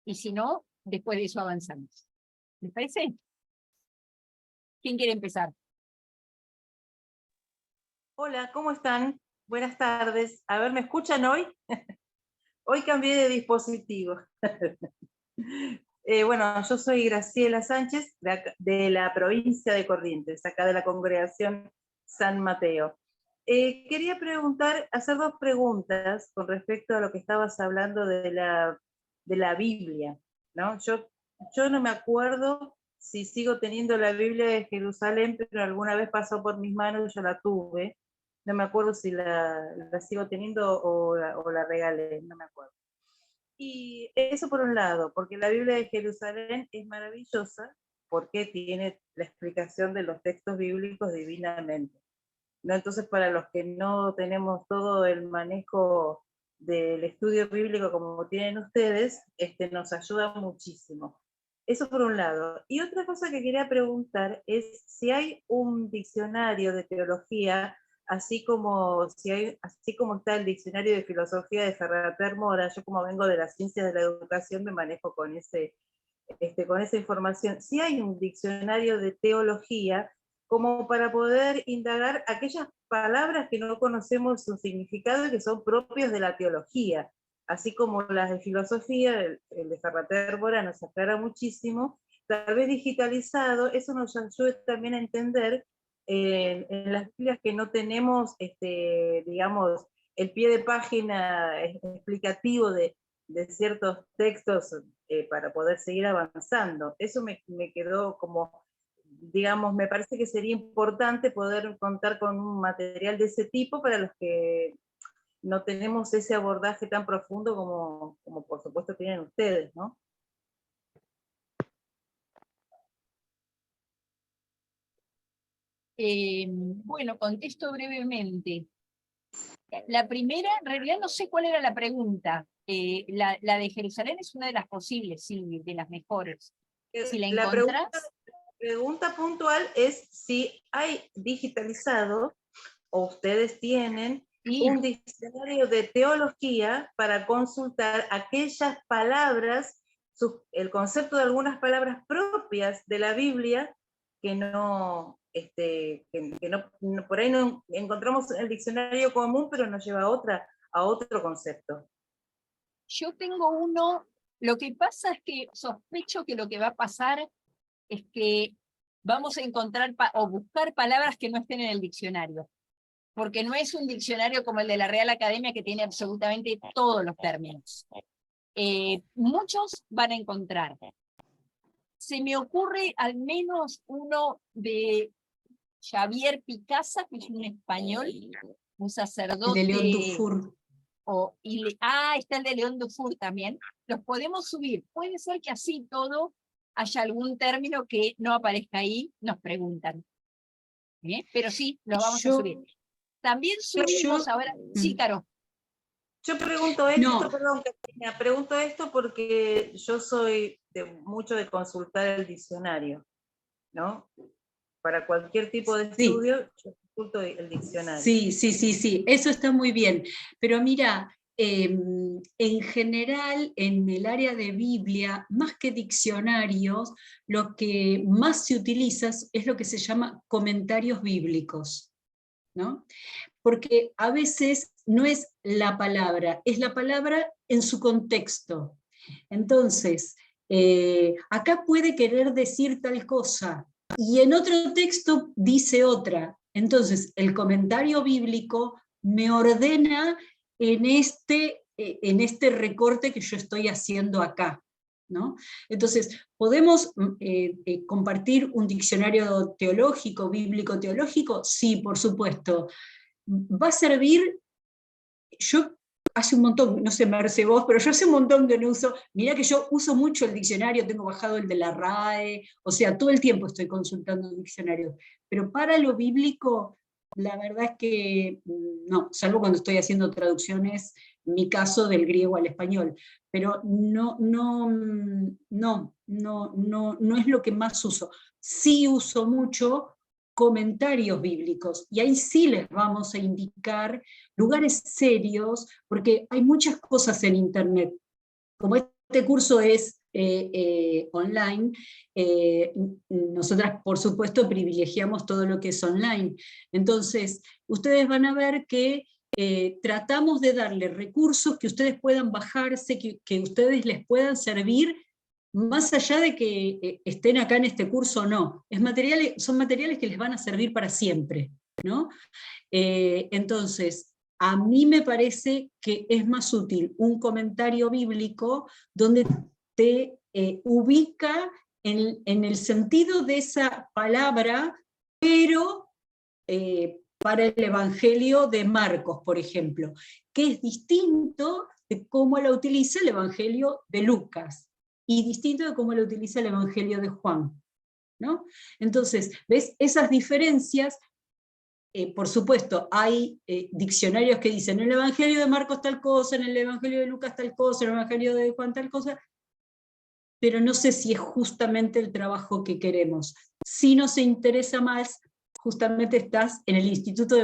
y si no, después de eso avanzamos. ¿Les parece? ¿Quién quiere empezar? Hola, ¿cómo están? Buenas tardes. A ver, ¿me escuchan hoy? Hoy cambié de dispositivo. Bueno, yo soy Graciela Sánchez, de la provincia de Corrientes, acá de la congregación San Mateo. Quería hacer dos preguntas con respecto a lo que estabas hablando de la Biblia, ¿no? Yo no me acuerdo si sigo teniendo la Biblia de Jerusalén, pero alguna vez pasó por mis manos y yo la tuve. No me acuerdo si la sigo teniendo o la regalé, no me acuerdo. Y eso por un lado, porque la Biblia de Jerusalén es maravillosa, porque tiene la explicación de los textos bíblicos divinamente, ¿no? Entonces, para los que no tenemos todo el manejo del estudio bíblico como tienen ustedes, nos ayuda muchísimo. Eso por un lado. Y otra cosa que quería preguntar es si hay un diccionario de teología, así como está el diccionario de filosofía de Ferrater Mora. Yo, como vengo de las ciencias de la educación, me manejo con con esa información. Si hay un diccionario de teología, como para poder indagar aquellas palabras que no conocemos su significado y que son propios de la teología, así como las de filosofía. El de Ferrater Mora nos aclara muchísimo. Tal vez digitalizado, eso nos ayuda también a entender en las Biblias que no tenemos, digamos, el pie de página explicativo de ciertos textos para poder seguir avanzando. Eso me quedó como, digamos, me parece que sería importante poder contar con un material de ese tipo para los que no tenemos ese abordaje tan profundo como por supuesto tienen ustedes, ¿no? Bueno, contesto brevemente. La primera, en realidad no sé cuál era la pregunta. La de Jerusalén es una de las posibles, sí, de las mejores. Si la encontrás... pregunta puntual es si hay digitalizado, o ustedes tienen, un diccionario de teología para consultar aquellas palabras, el concepto de algunas palabras propias de la Biblia que no, por ahí no encontramos en el diccionario común, pero nos lleva a otro concepto. Yo tengo uno, lo que pasa es que sospecho que lo que va a pasar es que vamos a encontrar o buscar palabras que no estén en el diccionario, porque no es un diccionario como el de la Real Academia que tiene absolutamente todos los términos. Muchos van a encontrar. Se me ocurre al menos uno de Xavier Picasa, que es un español, un sacerdote. El de León Dufour. Está el de León Dufour también. Los podemos subir. Puede ser que así todo haya algún término que no aparezca ahí, nos preguntan. Pero sí, los vamos a subir. También subimos ahora. Sí, Caro. Yo pregunto esto, perdón, Cristina, pregunto esto porque yo soy mucho de consultar el diccionario, ¿no? Para cualquier tipo de estudio, yo consulto el diccionario. Sí, eso está muy bien. Pero mira, en general, en el área de Biblia, más que diccionarios, lo que más se utiliza es lo que se llama comentarios bíblicos, ¿no? Porque a veces no es la palabra, es la palabra en su contexto. Entonces, acá puede querer decir tal cosa, y en otro texto dice otra. Entonces, el comentario bíblico me ordena en este recorte que yo estoy haciendo acá, ¿no? Entonces, ¿podemos compartir un diccionario teológico, bíblico-teológico? Sí, por supuesto. Va a servir, yo hace un montón, no sé, Merce vos, pero yo hace un montón que no uso, mirá que yo uso mucho el diccionario, tengo bajado el de la RAE, o sea, todo el tiempo estoy consultando diccionarios, pero para lo bíblico, la verdad es que no, salvo cuando estoy haciendo traducciones, en mi caso, del griego al español, pero no es lo que más uso. Sí uso mucho comentarios bíblicos, y ahí sí les vamos a indicar lugares serios, porque hay muchas cosas en internet. Como este curso es online, nosotras por supuesto privilegiamos todo lo que es online. Entonces, ustedes van a ver que tratamos de darle recursos que ustedes puedan bajarse, que ustedes les puedan servir, más allá de que estén acá en este curso o no. Son materiales que les van a servir para siempre, ¿no? Entonces, a mí me parece que es más útil un comentario bíblico donde te ubica en el sentido de esa palabra, pero para el Evangelio de Marcos, por ejemplo, que es distinto de cómo la utiliza el Evangelio de Lucas, y distinto de cómo lo utiliza el Evangelio de Juan, ¿no? Entonces, ¿ves? Esas diferencias, por supuesto, hay diccionarios que dicen en el Evangelio de Marcos tal cosa, en el Evangelio de Lucas tal cosa, en el Evangelio de Juan tal cosa, pero no sé si es justamente el trabajo que queremos. Si nos interesa más, justamente estás en el Instituto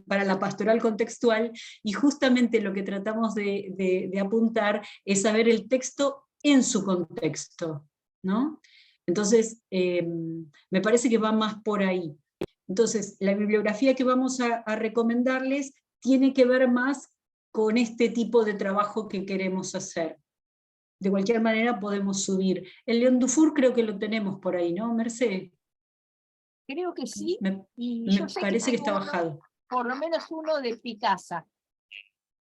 para la Pastoral Contextual, y justamente lo que tratamos de apuntar es saber el texto en su contexto, ¿no? Entonces, me parece que va más por ahí. Entonces, la bibliografía que vamos a recomendarles tiene que ver más con este tipo de trabajo que queremos hacer. De cualquier manera podemos subir. El León Dufour creo que lo tenemos por ahí, ¿no, Mercedes? Creo que sí, y Me yo sé parece que tengo está bajado. por lo menos uno de Picasa,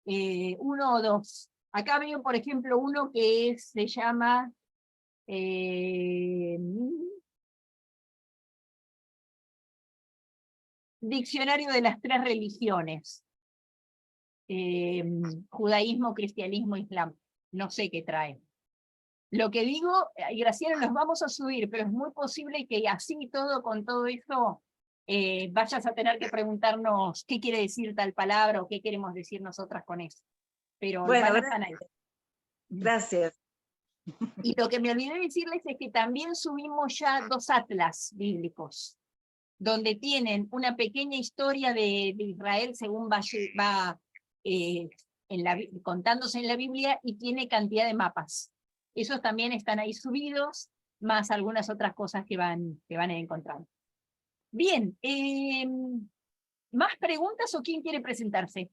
uno o dos. Acá veo, por ejemplo, uno que se llama Diccionario de las tres religiones, judaísmo, cristianismo, islam. No sé qué trae. Lo que digo, Graciela, nos vamos a subir, pero es muy posible que así todo, con todo eso, vayas a tener que preguntarnos qué quiere decir tal palabra o qué queremos decir nosotras con eso. Pero Bueno, van a ir. gracias. Y lo que me olvidé decirles es que también subimos ya 2 atlas bíblicos, donde tienen una pequeña historia de Israel según va contándose en la Biblia, y tiene cantidad de mapas. Esos también están ahí subidos, más algunas otras cosas que van encontrando. Bien, ¿más preguntas o quién quiere presentarse?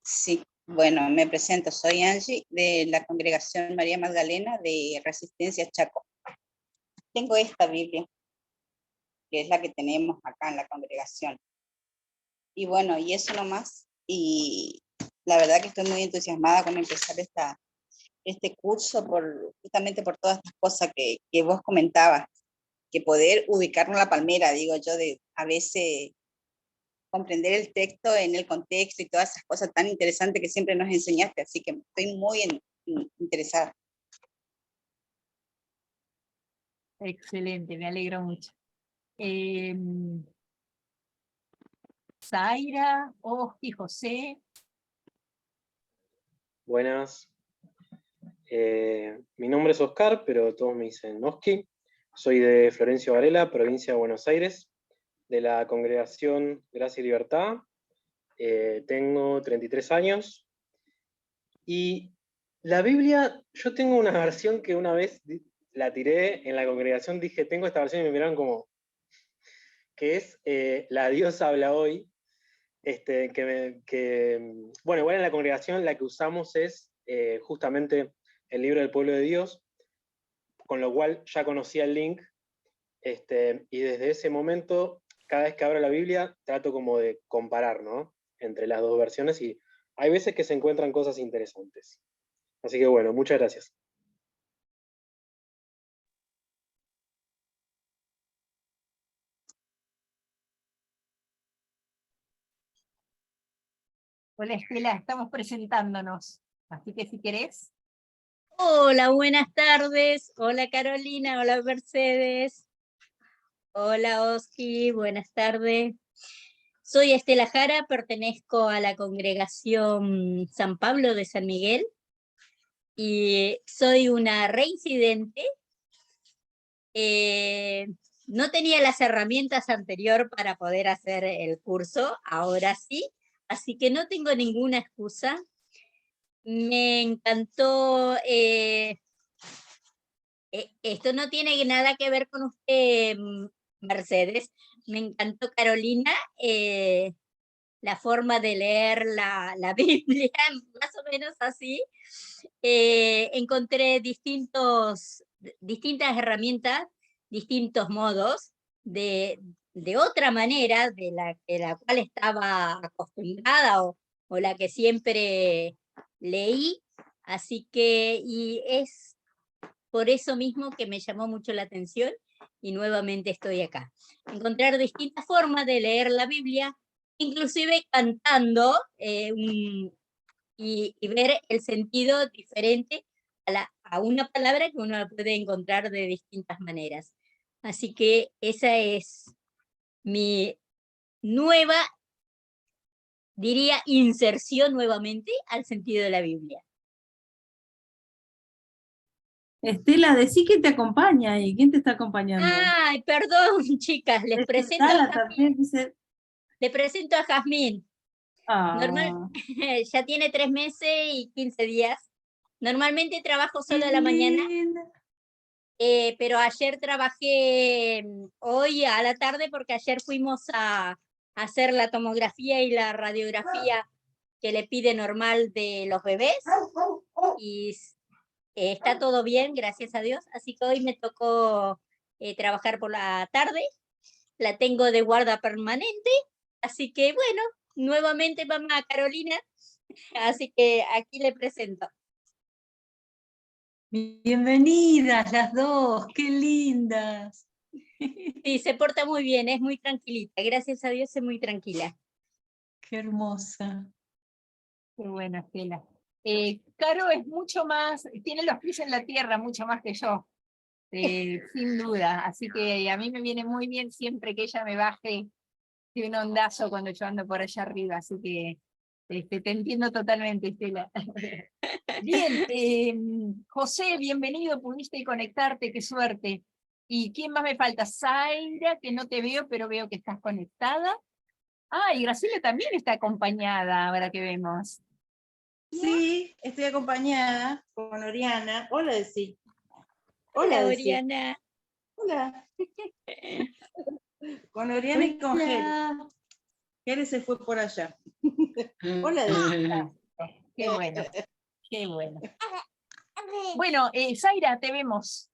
Sí, bueno, me presento, soy Angie de la Congregación María Magdalena de Resistencia Chaco. Tengo esta Biblia, que es la que tenemos acá en la congregación. Y bueno, y eso nomás, y la verdad que estoy muy entusiasmada con empezar este curso, justamente por todas estas cosas que vos comentabas, que poder ubicarnos en la palmera, digo yo, a veces comprender el texto en el contexto y todas esas cosas tan interesantes que siempre nos enseñaste, así que estoy muy interesada. Excelente, me alegro mucho. Zaira, Oski, José. Buenas. Mi nombre es Oscar, pero todos me dicen Oski. Soy de Florencio Varela, provincia de Buenos Aires, de la Congregación Gracia y Libertad. Tengo 33 años. Y la Biblia, yo tengo una versión que una vez la tiré en la congregación, dije, tengo esta versión, y me miraron como, que es La Dios habla hoy. Bueno, igual en la congregación la que usamos es justamente el libro del pueblo de Dios, con lo cual ya conocía el link, y desde ese momento, cada vez que abro la Biblia, trato como de comparar, ¿no?, entre las dos versiones, y hay veces que se encuentran cosas interesantes. Así que bueno, muchas gracias. Hola Estela, estamos presentándonos, así que si querés. Hola, buenas tardes. Hola Carolina, hola Mercedes. Hola Oski, buenas tardes. Soy Estela Jara, pertenezco a la congregación San Pablo de San Miguel y soy una reincidente. No tenía las herramientas anterior para poder hacer el curso, ahora sí, así que no tengo ninguna excusa. Me encantó, esto no tiene nada que ver con usted, Mercedes. Me encantó, Carolina, la forma de leer la Biblia, más o menos así. Encontré distintas herramientas, distintos modos de otra manera de la cual estaba acostumbrada o la que siempre leí. Así que, y es por eso mismo que me llamó mucho la atención y nuevamente estoy acá. Encontrar distintas formas de leer la Biblia, inclusive cantando, y ver el sentido diferente a una palabra que uno puede encontrar de distintas maneras. Así que esa es mi nueva diría, inserción nuevamente al sentido de la Biblia. Estela, decí quién te acompaña y quién te está acompañando. Ay, perdón, chicas, les presento Sara a Jazmín. también dice. Les presento a Jazmín. Normal, Ah, ya tiene 3 meses y 15 días. Normalmente trabajo solo Qué a la mañana, linda. pero ayer trabajé hoy a la tarde porque ayer fuimos a hacer la tomografía y la radiografía que le pide normal de los bebés y está todo bien, gracias a Dios, así que hoy me tocó trabajar por la tarde, la tengo de guarda permanente, así que bueno, nuevamente mamá Carolina, así que aquí le presento. Bienvenidas las dos, qué lindas. Sí, se porta muy bien, es muy tranquilita, gracias a Dios es muy tranquila. Qué hermosa. Qué bueno, Estela. Caro es mucho más, tiene los pies en la tierra mucho más que yo, sin duda. Así que a mí me viene muy bien siempre que ella me baje de un ondazo cuando yo ando por allá arriba. Así que te entiendo totalmente, Estela. Bien, José, bienvenido, pudiste conectarte, qué suerte. ¿Y quién más me falta? Zaira, que no te veo, pero veo que estás conectada. Ah, y Graciela también está acompañada, ahora que vemos. Sí, estoy acompañada con Oriana. Hola, Desi. Hola, Desi. Oriana. Hola. Con Oriana y con Gel. Hola. Gel se fue por allá. Hola, Desi. Qué bueno, qué bueno. Bueno, Zaira, te vemos.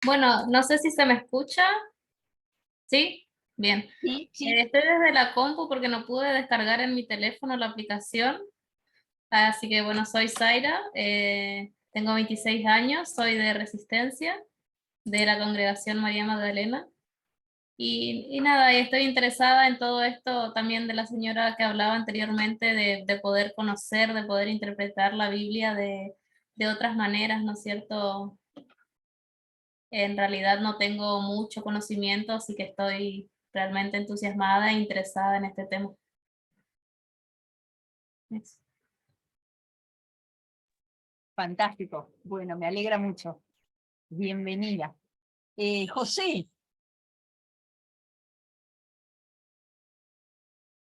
Bueno, no sé si se me escucha. ¿Sí? Bien. Sí, sí. Estoy desde la compu porque no pude descargar en mi teléfono la aplicación. Así que bueno, soy Zaira, tengo 26 años, soy de Resistencia, de la Congregación María Magdalena. Y nada, estoy interesada en todo esto también de la señora que hablaba anteriormente, de poder conocer, de poder interpretar la Biblia de otras maneras, ¿no es cierto? En realidad no tengo mucho conocimiento, así que estoy realmente entusiasmada e interesada en este tema. Eso. Fantástico. Bueno, me alegra mucho. Bienvenida. José.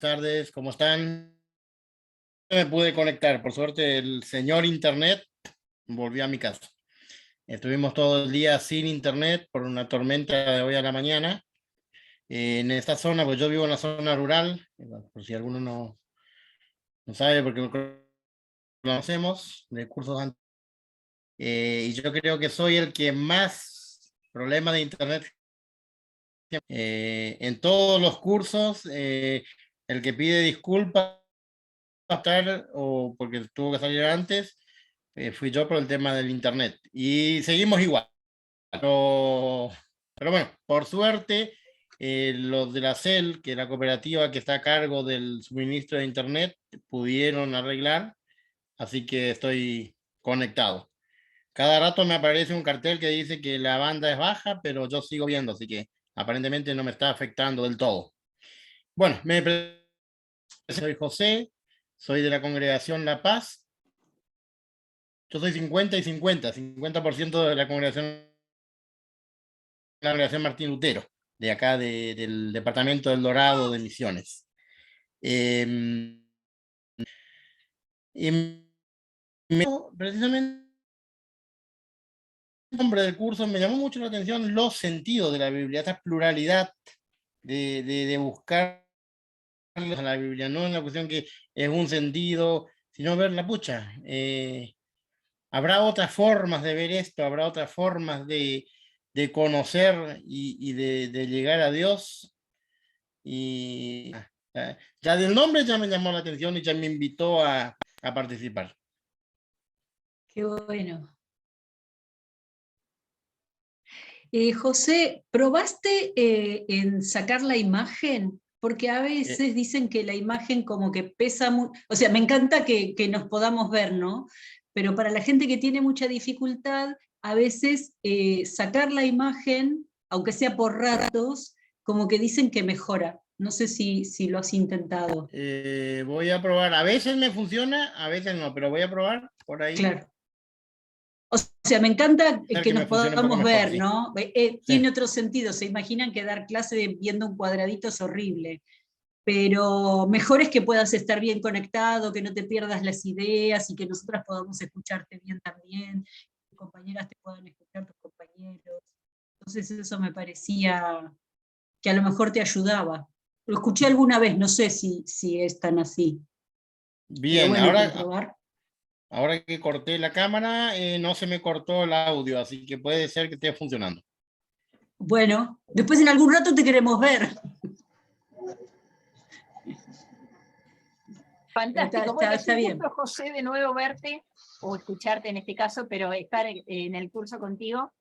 Buenas tardes, ¿cómo están? No me pude conectar, por suerte el señor internet volvió a mi casa. Estuvimos todo el día sin internet por una tormenta de hoy a la mañana. En esta zona, pues yo vivo en una zona rural, por si alguno no sabe, porque lo conocemos de cursos antes. Y yo creo que soy el que más problemas de internet en todos los cursos, el que pide disculpas o porque tuvo que salir antes, fui yo por el tema del internet. Y seguimos igual. Pero bueno, por suerte, los de la CEL, que es la cooperativa que está a cargo del suministro de internet, pudieron arreglar, así que estoy conectado. Cada rato me aparece un cartel que dice que la banda es baja, pero yo sigo viendo, así que aparentemente no me está afectando del todo. Bueno, soy José, soy de la Congregación La Paz. Yo soy 50 y 50, 50% de la Congregación Martín Lutero, de acá del departamento del Dorado de Misiones. Y precisamente el nombre del curso me llamó mucho la atención los sentidos de la Biblia, esta pluralidad de buscar a la Biblia, no es una cuestión que es un sentido, sino ver la pucha. Habrá otras formas de ver esto, habrá otras formas de conocer y de llegar a Dios. Y ya del nombre ya me llamó la atención y ya me invitó a participar. Qué bueno. José, ¿probaste en sacar la imagen? Porque a veces dicen que la imagen como que pesa mucho, o sea, me encanta que nos podamos ver, ¿no? Pero para la gente que tiene mucha dificultad, a veces sacar la imagen, aunque sea por ratos, como que dicen que mejora. No sé si lo has intentado. Voy a probar. A veces me funciona, a veces no, pero voy a probar por ahí. Claro. O sea, me encanta Ser que que nos me funcione un poco podamos mejor, ver, sí. ¿no? Sí. Tiene otro sentido. Se imaginan que dar clase viendo un cuadradito es horrible. Pero mejor es que puedas estar bien conectado, que no te pierdas las ideas y que nosotras podamos escucharte bien también, que tus compañeras te puedan escuchar, tus compañeros. Entonces eso me parecía que a lo mejor te ayudaba. Lo escuché alguna vez, no sé si es tan así. Pero Bien, bueno, comprobar. ahora que corté la cámara, no se me cortó el audio, así que puede ser que esté funcionando. Bueno, después en algún rato te queremos ver. Fantástico. Bueno, es Está un bien. gusto, José, de nuevo verte, o escucharte en este caso, pero estar en el curso contigo.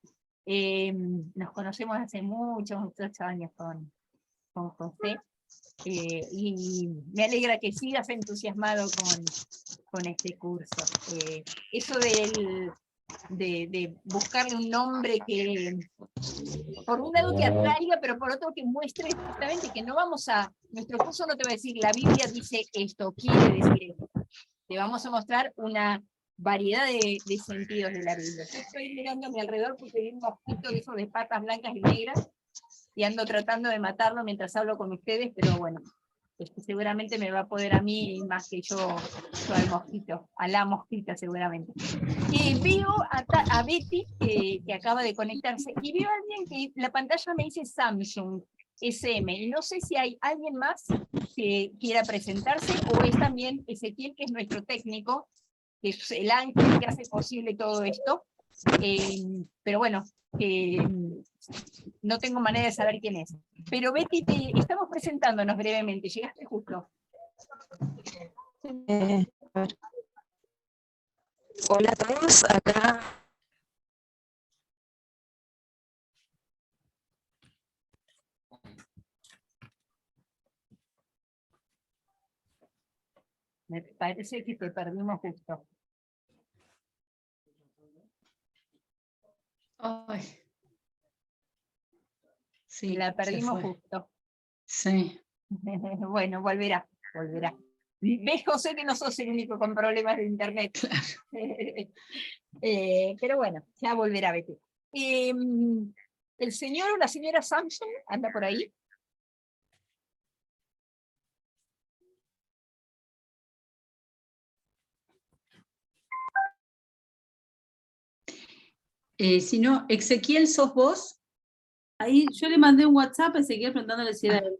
Nos conocemos hace muchos años con José, y me alegra que sigas entusiasmado con este curso. Eso de buscarle un nombre que, por un lado, que atraiga, pero por otro que muestre justamente que no vamos a, nuestro curso no te va a decir, la Biblia dice esto, quiere decir esto. Te vamos a mostrar una variedad de sentidos de la Biblia. Yo estoy mirando a mi alrededor porque vi un mosquito de esos de patas blancas y negras, y ando tratando de matarlo mientras hablo con ustedes, pero bueno, seguramente me va a poder a mí más que yo al mosquito, a la mosquita seguramente. Veo a Betty que acaba de conectarse, y veo a alguien que la pantalla me dice Samsung SM. No sé si hay alguien más que quiera presentarse, o es también Ezequiel, que es nuestro técnico, que es el ángel que hace posible todo esto. Pero bueno, no tengo manera de saber quién es. Pero Betty, estamos presentándonos brevemente, llegaste justo. A ver. Hola a todos, acá. Me parece que te perdimos justo. Ay. Sí, la perdimos se fue. justo. Sí. Bueno, volverá. Ves, José, que no sos el único con problemas de internet. Pero bueno, ya volverá, Betty. ¿El señor o la señora Samson anda por ahí? Si no, Ezequiel, ¿sos vos? Ahí yo le mandé un WhatsApp a Ezequiel preguntándole si era él.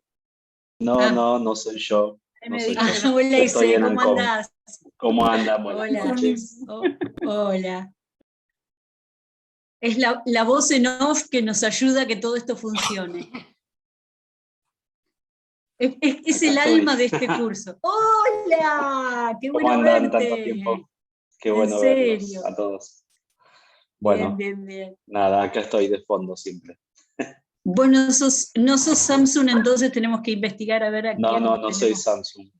No soy yo. Ahí No me soy dijo que yo. no. Hola, Estoy en ¿cómo Ancón. andás? ¿Cómo andan? Buenas Hola. noches. Hola. Es la voz en off que nos ayuda a que todo esto funcione. Es el Acá alma de estoy. este curso. ¡Hola! ¡Qué ¿Cómo bueno andan verte! tanto tiempo? Qué ¿En bueno serio? verlos a todos. Bueno, Bien. nada, acá estoy de fondo siempre. Bueno, no sos Samsung, entonces tenemos que investigar a ver a quién No tenemos. soy Samsung.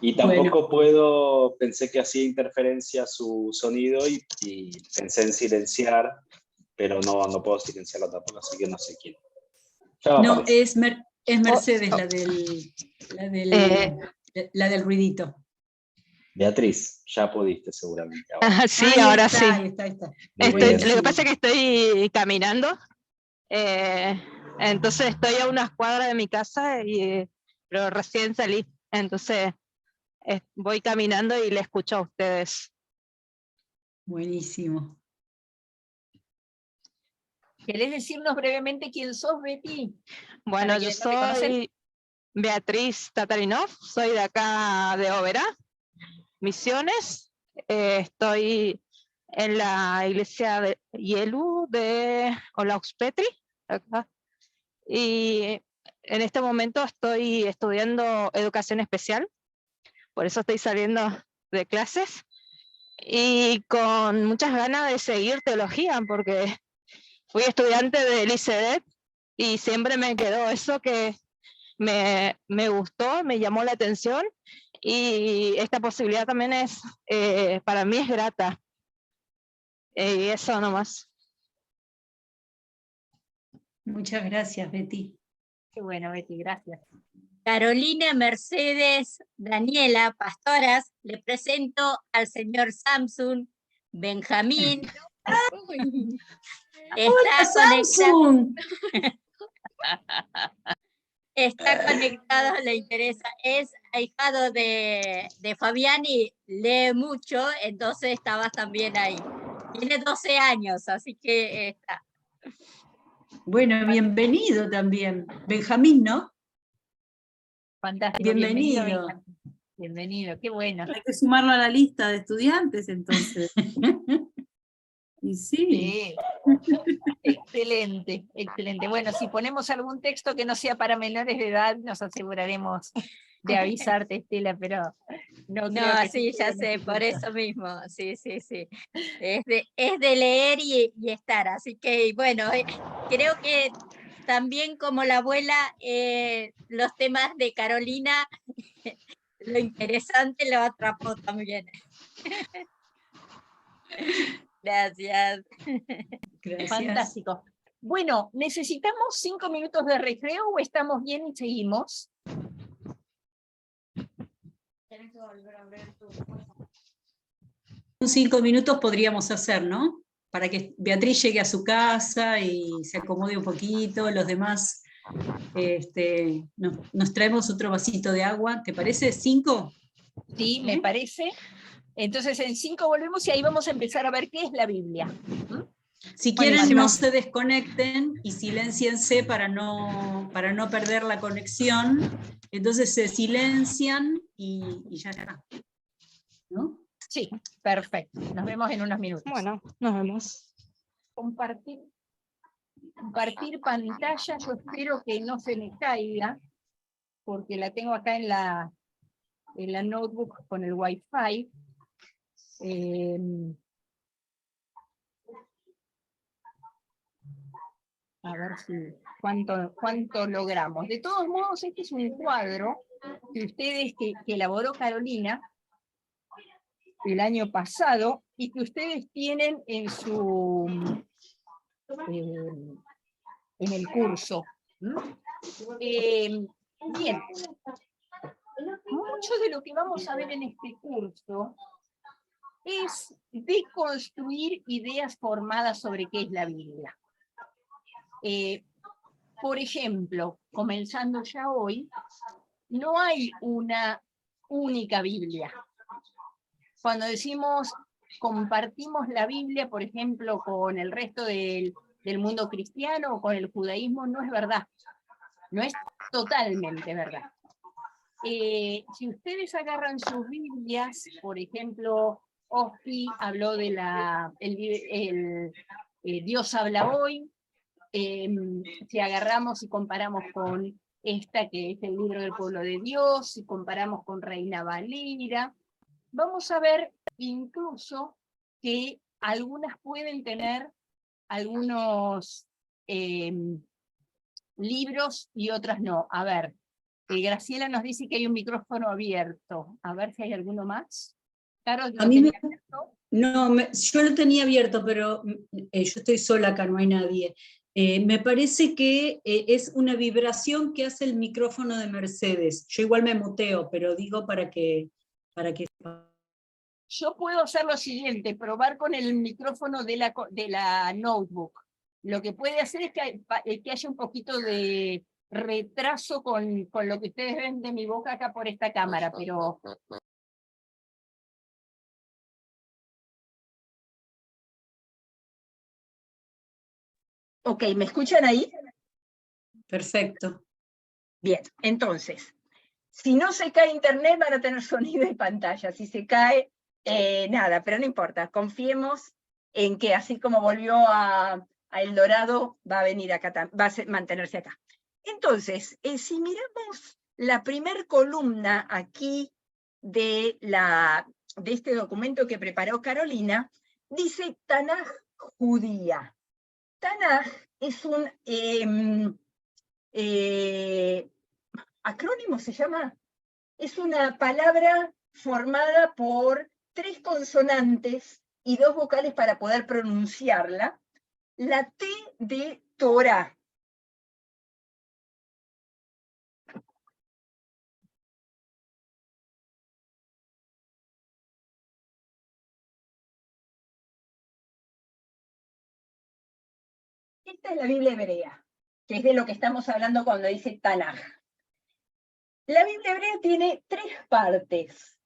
Y Bueno. tampoco pensé que hacía interferencia su sonido y pensé en silenciar, pero no puedo silenciarlo tampoco, así que no sé quién. Ya va a No, aparecer. es Mercedes la del ruidito. Beatriz, ya pudiste seguramente. Ahora. Sí, Ahí ahora está, sí. ahí está. Muy Lo bien. que pasa es que estoy caminando, entonces estoy a unas cuadras de mi casa, pero recién salí, entonces voy caminando y le escucho a ustedes. Buenísimo. ¿Querés decirnos brevemente quién sos, Betty? Bueno, yo quienes no te conocen. soy Beatriz Tatarinov, soy de acá de Oberá, Misiones. Estoy en la iglesia de Yelu de Olauspetri, acá. Y en este momento estoy estudiando educación especial, por eso estoy saliendo de clases, y con muchas ganas de seguir teología, porque fui estudiante del ICEDET y siempre me quedó eso que me gustó, me llamó la atención, y esta posibilidad también para mí es grata. Y eso nomás. Muchas gracias, Betty. Qué bueno, Betty, gracias. Carolina, Mercedes, Daniela, pastoras, le presento al señor Samsung, Benjamín. Uy, ¡Hola, Samsung! Está conectado, le interesa, es ahijado de Fabián y lee mucho, entonces estabas también ahí. Tiene 12 años, así que está. Bueno, bienvenido también. Benjamín, ¿no? Fantástico. Bienvenido. Benjamín. Bienvenido, qué bueno. Hay que sumarlo a la lista de estudiantes, entonces. Y sí. Sí. Excelente, excelente. Bueno, si ponemos algún texto que no sea para menores de edad, nos aseguraremos de avisarte, Estela, pero no creo que Sí, ya sé, por eso mismo, sí. Es de leer y estar, así que bueno, creo que también como la abuela, los temas de Carolina, lo interesante lo atrapó también. Gracias. Gracias. Fantástico. Bueno, ¿necesitamos 5 minutos de recreo o estamos bien y seguimos? Un 5 minutos podríamos hacer, ¿no? Para que Beatriz llegue a su casa y se acomode un poquito, los demás nos traemos otro vasito de agua, ¿te parece? ¿5? Sí, me parece. Entonces en 5 volvemos y ahí vamos a empezar a ver qué es la Biblia. Si quieren, Buenísimo. no se desconecten y silénciense para no perder la conexión. Entonces se silencian y ya está. ¿No? Sí, perfecto. Nos vemos en unos minutos. Bueno, nos vemos. Compartir pantalla, yo espero que no se me caiga, porque la tengo acá en la notebook con el Wi-Fi. A ver cuánto logramos. De todos modos, este es un cuadro que elaboró Carolina el año pasado y que ustedes tienen en el curso. Bien, mucho de lo que vamos a ver en este curso es deconstruir ideas formadas sobre qué es la Biblia. Por ejemplo, comenzando ya hoy, no hay una única Biblia. Cuando decimos compartimos la Biblia, por ejemplo, con el resto del mundo cristiano o con el judaísmo, no es verdad. No es totalmente verdad. Si ustedes agarran sus Biblias, por ejemplo, Ospi habló de Dios habla hoy. Si agarramos y comparamos con esta que es el libro del pueblo de Dios, si comparamos con Reina Valera, vamos a ver incluso que algunas pueden tener algunos libros y otras no. A ver, Graciela nos dice que hay un micrófono abierto. A ver si hay alguno más. Carol, ¿lo tenía abierto? No, yo lo tenía abierto, pero yo estoy sola acá, no hay nadie. Me parece que es una vibración que hace el micrófono de Mercedes. Yo igual me muteo, pero digo para que... Yo puedo hacer lo siguiente, probar con el micrófono de la notebook. Lo que puede hacer es que haya un poquito de retraso con lo que ustedes ven de mi boca acá por esta cámara, pero... Ok, ¿me escuchan ahí? Perfecto. Bien, entonces, si no se cae internet van a tener sonido y pantalla, si se cae, nada, pero no importa, confiemos en que así como volvió a El Dorado, va a venir acá, va a mantenerse acá. Entonces, si miramos la primer columna aquí de este documento que preparó Carolina, dice Tanaj judía. Tanaj es un acrónimo, se llama, es una palabra formada por 3 consonantes y 2 vocales para poder pronunciarla. La T de Torah. Esta es la Biblia hebrea, que es de lo que estamos hablando cuando dice Tanaj. La Biblia hebrea tiene 3 partes.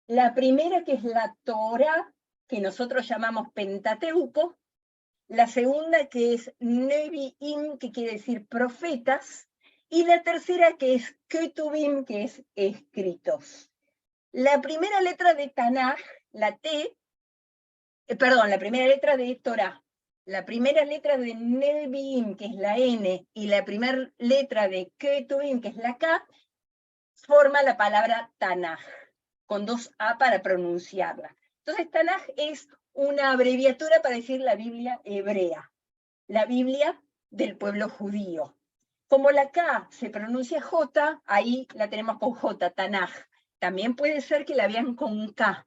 La primera, que es la Torah, que nosotros llamamos Pentateuco. La segunda, que es Nevi'im, que quiere decir profetas. Y la tercera, que es Ketuvim, que es escritos. La primera letra de Tanaj, la T, la primera letra de Torah, la primera letra de Nevi'im, que es la N, y la primera letra de Ketuvim, que es la K, forma la palabra Tanaj, con 2 A para pronunciarla. Entonces, Tanaj es una abreviatura para decir la Biblia hebrea, la Biblia del pueblo judío. Como la K se pronuncia J, ahí la tenemos con J, Tanaj. También puede ser que la vean con K.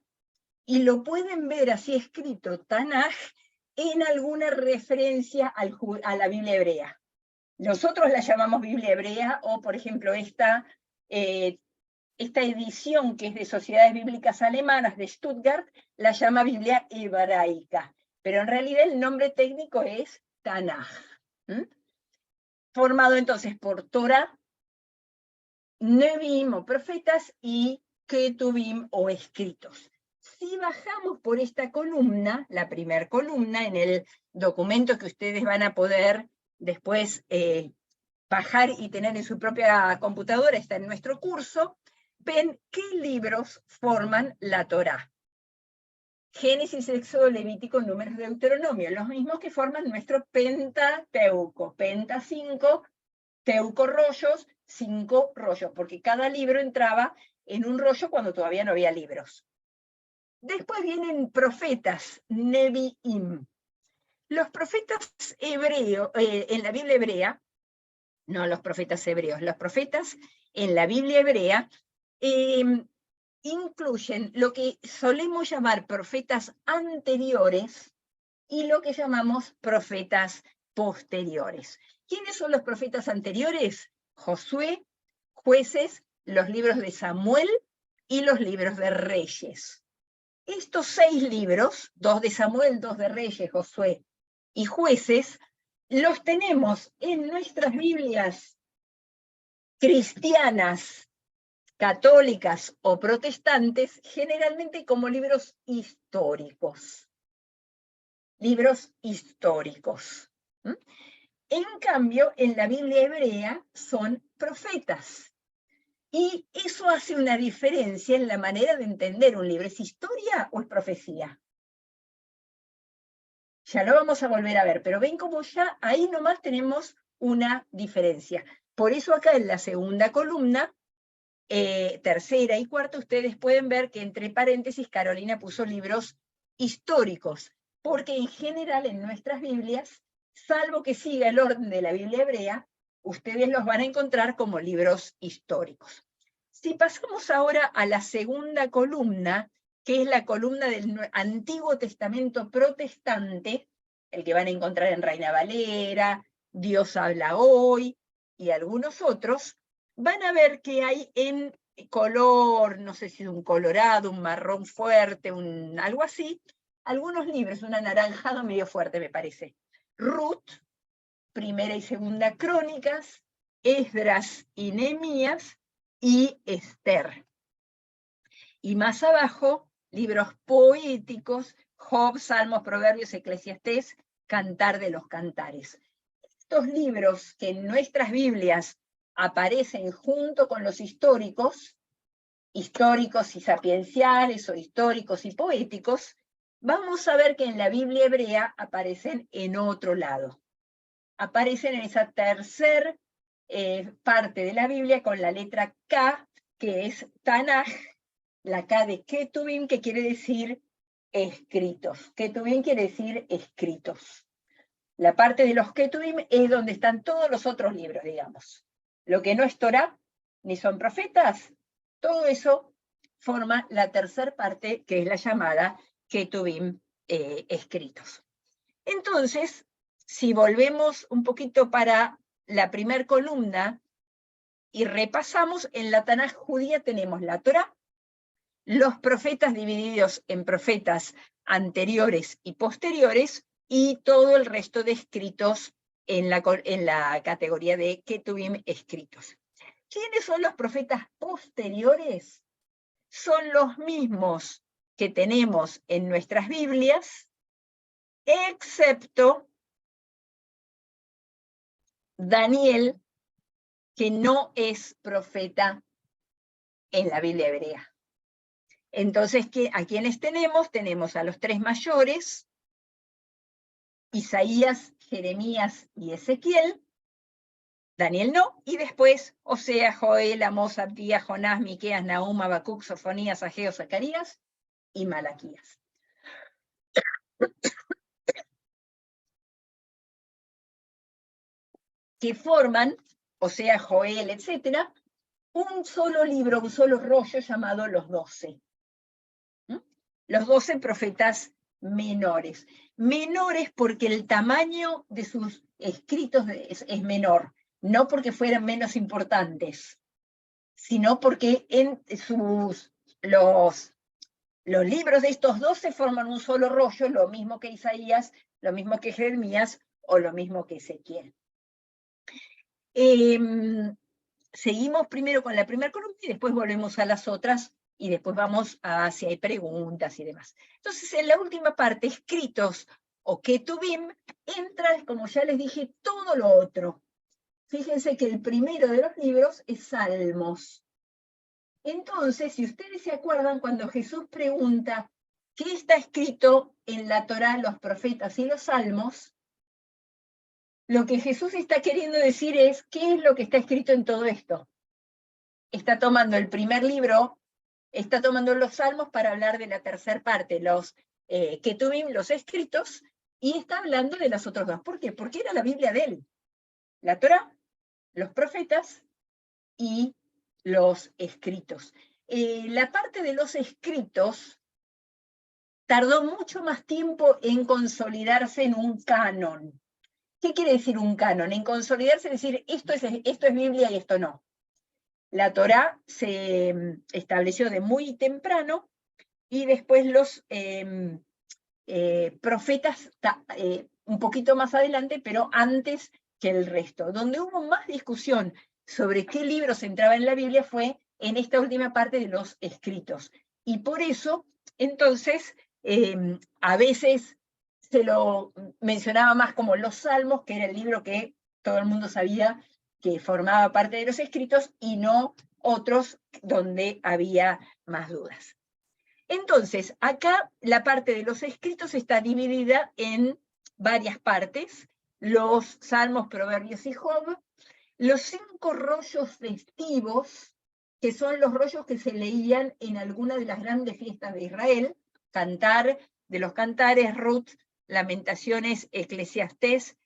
Y lo pueden ver así escrito, Tanaj, en alguna referencia a la Biblia hebrea. Nosotros la llamamos Biblia hebrea, o por ejemplo esta edición que es de Sociedades Bíblicas Alemanas de Stuttgart, la llama Biblia hebraica. Pero en realidad el nombre técnico es Tanaj. Formado entonces por Torah, Nevi'im o profetas y Ketuvim o escritos. Si bajamos por esta columna, la primera columna, en el documento que ustedes van a poder después bajar y tener en su propia computadora, está en nuestro curso, ven qué libros forman la Torá. Génesis, Éxodo, Levítico, Números, Deuteronomio, los mismos que forman nuestro Pentateuco. Penta 5, Teuco rollos, 5 rollos, porque cada libro entraba en un rollo cuando todavía no había libros. Después vienen profetas, Nevi'im. Los profetas hebreos, en la Biblia hebrea, no los profetas hebreos, los profetas en la Biblia hebrea incluyen lo que solemos llamar profetas anteriores y lo que llamamos profetas posteriores. ¿Quiénes son los profetas anteriores? Josué, Jueces, los libros de Samuel y los libros de Reyes. Estos 6 libros, 2 de Samuel, 2 de Reyes, Josué y Jueces, los tenemos en nuestras Biblias cristianas, católicas o protestantes, generalmente como libros históricos. Libros históricos. En cambio, en la Biblia hebrea son profetas. Y eso hace una diferencia en la manera de entender un libro. ¿Es historia o es profecía? Ya lo vamos a volver a ver, pero ven cómo ya ahí nomás tenemos una diferencia. Por eso acá en la segunda columna, tercera y cuarta, ustedes pueden ver que entre paréntesis Carolina puso libros históricos, porque en general en nuestras Biblias, salvo que siga el orden de la Biblia hebrea, ustedes los van a encontrar como libros históricos. Si pasamos ahora a la segunda columna, que es la columna del Antiguo Testamento protestante, el que van a encontrar en Reina Valera, Dios habla hoy, y algunos otros, van a ver que hay en color, no sé si es un colorado, un marrón fuerte, algo así, algunos libros, un anaranjado medio fuerte me parece. Ruth, Primera y Segunda Crónicas, Esdras y Nehemías, y Esther. Y más abajo, libros poéticos, Job, Salmos, Proverbios, Eclesiastés, Cantar de los Cantares. Estos libros que en nuestras Biblias aparecen junto con los históricos y sapienciales o históricos y poéticos, vamos a ver que en la Biblia hebrea aparecen en otro lado. Aparecen en esa tercera parte de la Biblia con la letra K, que es Tanaj, la K de Ketuvim, que quiere decir escritos. Ketuvim quiere decir escritos. La parte de los Ketuvim es donde están todos los otros libros, digamos. Lo que no es Torah, ni son profetas, todo eso forma la tercera parte, que es la llamada Ketuvim escritos. Entonces, si volvemos un poquito para la primera columna y repasamos, en la Tanaj judía tenemos la Torá, los profetas divididos en profetas anteriores y posteriores, y todo el resto de escritos en la categoría de Ketuvim escritos. ¿Quiénes son los profetas posteriores? Son los mismos que tenemos en nuestras Biblias, excepto Daniel, que no es profeta en la Biblia hebrea. Entonces, ¿a quiénes tenemos? Tenemos a los tres mayores, Isaías, Jeremías y Ezequiel. Daniel no, y después Oseas, Joel, Amós, Abdías, Jonás, Miqueas, Nahum, Habacuc, Sofonías, Ageo, Zacarías y Malaquías. Que forman, Oseas, Joel, etcétera, un solo libro, un solo rollo llamado Los 12. Los 12 profetas menores. Menores porque el tamaño de sus escritos es menor, no porque fueran menos importantes, sino porque los libros de estos 12 forman un solo rollo, lo mismo que Isaías, lo mismo que Jeremías o lo mismo que Ezequiel. Seguimos primero con la primera columna y después volvemos a las otras y después vamos a si hay preguntas y demás. Entonces, en la última parte, escritos o Ketuvim, entra, como ya les dije, todo lo otro. Fíjense que el primero de los libros es Salmos. Entonces, si ustedes se acuerdan, cuando Jesús pregunta qué está escrito en la Torá, los profetas y los Salmos, lo que Jesús está queriendo decir es, ¿qué es lo que está escrito en todo esto? Está tomando el primer libro, está tomando los Salmos para hablar de la tercera parte, los Ketuvim, los escritos, y está hablando de los otros dos. ¿Por qué? Porque era la Biblia de él. La Torá, los profetas y los escritos. La parte de los escritos tardó mucho más tiempo en consolidarse en un canon. ¿Qué quiere decir un canon? En consolidarse, es decir, esto es Biblia y esto no. La Torá se estableció de muy temprano y después los profetas un poquito más adelante, pero antes que el resto. Donde hubo más discusión sobre qué libros entraba en la Biblia fue en esta última parte de los escritos. Y por eso, entonces, a veces se lo mencionaba más como los Salmos, que era el libro que todo el mundo sabía que formaba parte de los escritos, y no otros donde había más dudas. Entonces, acá la parte de los escritos está dividida en varias partes, los Salmos, Proverbios y Job, los 5 rollos festivos, que son los rollos que se leían en alguna de las grandes fiestas de Israel, Cantar de los Cantares, Ruth, Lamentaciones, Eclesiastés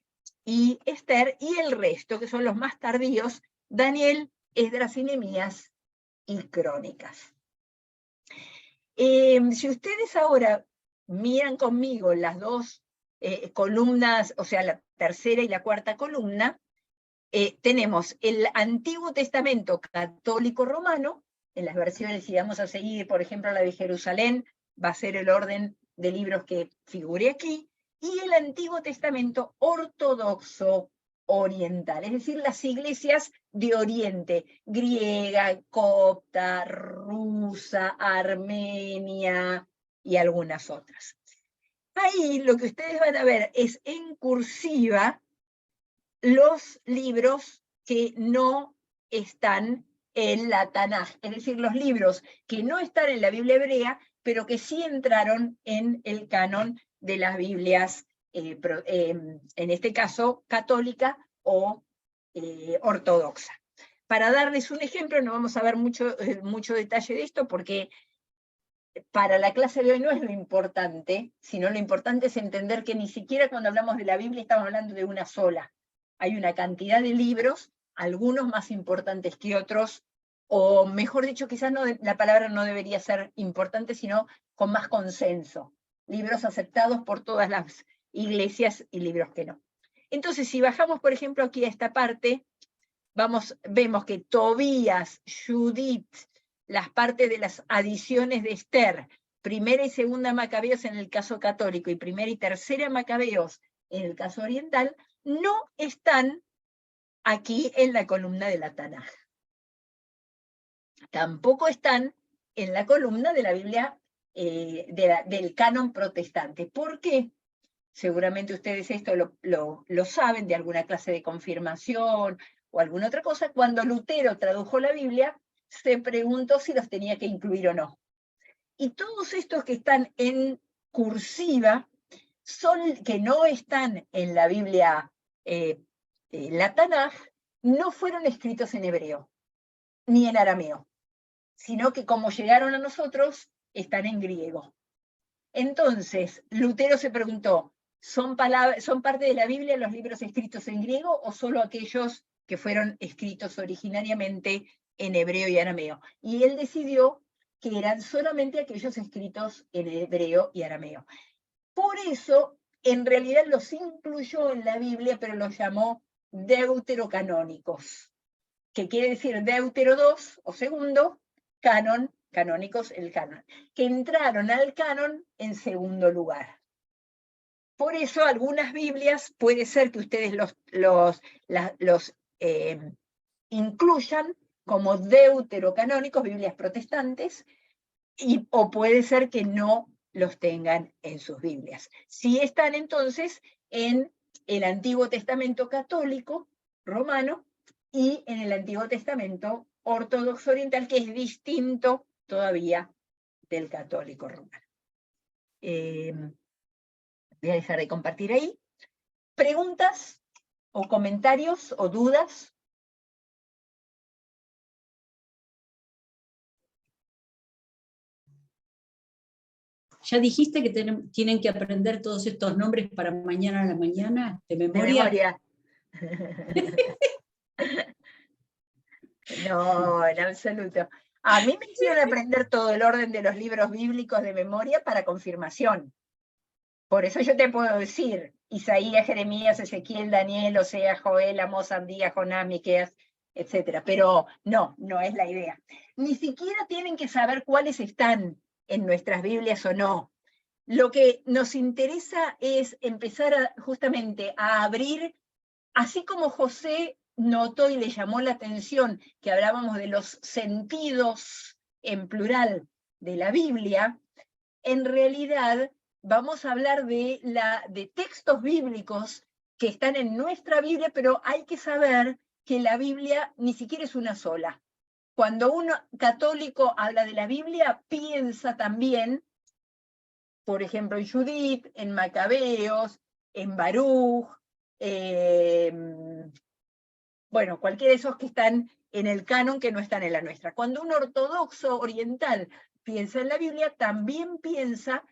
y Esther, y el resto, que son los más tardíos, Daniel, Esdras y Nehemías y Crónicas. Si ustedes ahora miran conmigo las dos columnas, o sea, la tercera y la cuarta columna, tenemos el Antiguo Testamento católico romano, en las versiones, si vamos a seguir, por ejemplo, la de Jerusalén, va a ser el orden de libros que figure aquí, y el Antiguo Testamento ortodoxo oriental, es decir, las iglesias de Oriente, griega, copta, rusa, armenia y algunas otras. Ahí lo que ustedes van a ver es en cursiva los libros que no están en la Tanaj, es decir, los libros que no están en la Biblia hebrea, pero que sí entraron en el canon de las Biblias, en este caso, católica o ortodoxa. Para darles un ejemplo, no vamos a ver mucho detalle de esto, porque para la clase de hoy no es lo importante, sino lo importante es entender que ni siquiera cuando hablamos de la Biblia estamos hablando de una sola. Hay una cantidad de libros, algunos más importantes que otros, o mejor dicho, quizás no, la palabra no debería ser importante, sino con más consenso. Libros aceptados por todas las iglesias y libros que no. Entonces, si bajamos, por ejemplo, aquí a esta parte, vemos que Tobías, Judith, las partes de las adiciones de Esther, primera y segunda Macabeos en el caso católico, y primera y tercera Macabeos en el caso oriental, no están aquí en la columna de la Tanaj. Tampoco están en la columna de la Biblia del canon protestante. ¿Por qué? Seguramente ustedes esto lo saben de alguna clase de confirmación o alguna otra cosa. Cuando Lutero tradujo la Biblia, se preguntó si los tenía que incluir o no. Y todos estos que están en cursiva, que no están en la Biblia, la Tanaj, no fueron escritos en hebreo, ni en arameo, sino que como llegaron a nosotros, están en griego. Entonces, Lutero se preguntó, ¿son parte de la Biblia los libros escritos en griego o solo aquellos que fueron escritos originariamente en hebreo y arameo? Y él decidió que eran solamente aquellos escritos en hebreo y arameo. Por eso, en realidad los incluyó en la Biblia, pero los llamó deuterocanónicos, que quiere decir deutero 2 o segundo, canon, canónicos, el canon, que entraron al canon en segundo lugar. Por eso algunas Biblias puede ser que ustedes los incluyan como deuterocanónicos, Biblias protestantes, o puede ser que no los tengan en sus Biblias. Si están entonces en el Antiguo Testamento católico romano y en el Antiguo Testamento ortodoxo oriental, que es distinto todavía del católico romano. Voy a dejar de compartir ahí. ¿Preguntas o comentarios o dudas? ¿Ya dijiste que tienen que aprender todos estos nombres para mañana a la mañana, de memoria? De memoria. No, en absoluto. A mí me hicieron aprender todo el orden de los libros bíblicos de memoria para confirmación. Por eso yo te puedo decir, Isaías, Jeremías, Ezequiel, Daniel, Oseas, Joel, Amós, Abdías, Jonás, Miqueas, etc. Pero no es la idea. Ni siquiera tienen que saber cuáles están en nuestras Biblias o no. Lo que nos interesa es empezar justamente a abrir, así como José notó y le llamó la atención que hablábamos de los sentidos en plural de la Biblia, en realidad vamos a hablar de textos bíblicos que están en nuestra Biblia, pero hay que saber que la Biblia ni siquiera es una sola. Cuando un católico habla de la Biblia, piensa también, por ejemplo, en Judith, en Macabeos, en Baruch, bueno, cualquiera de esos que están en el canon que no están en la nuestra. Cuando un ortodoxo oriental piensa en la Biblia, también piensa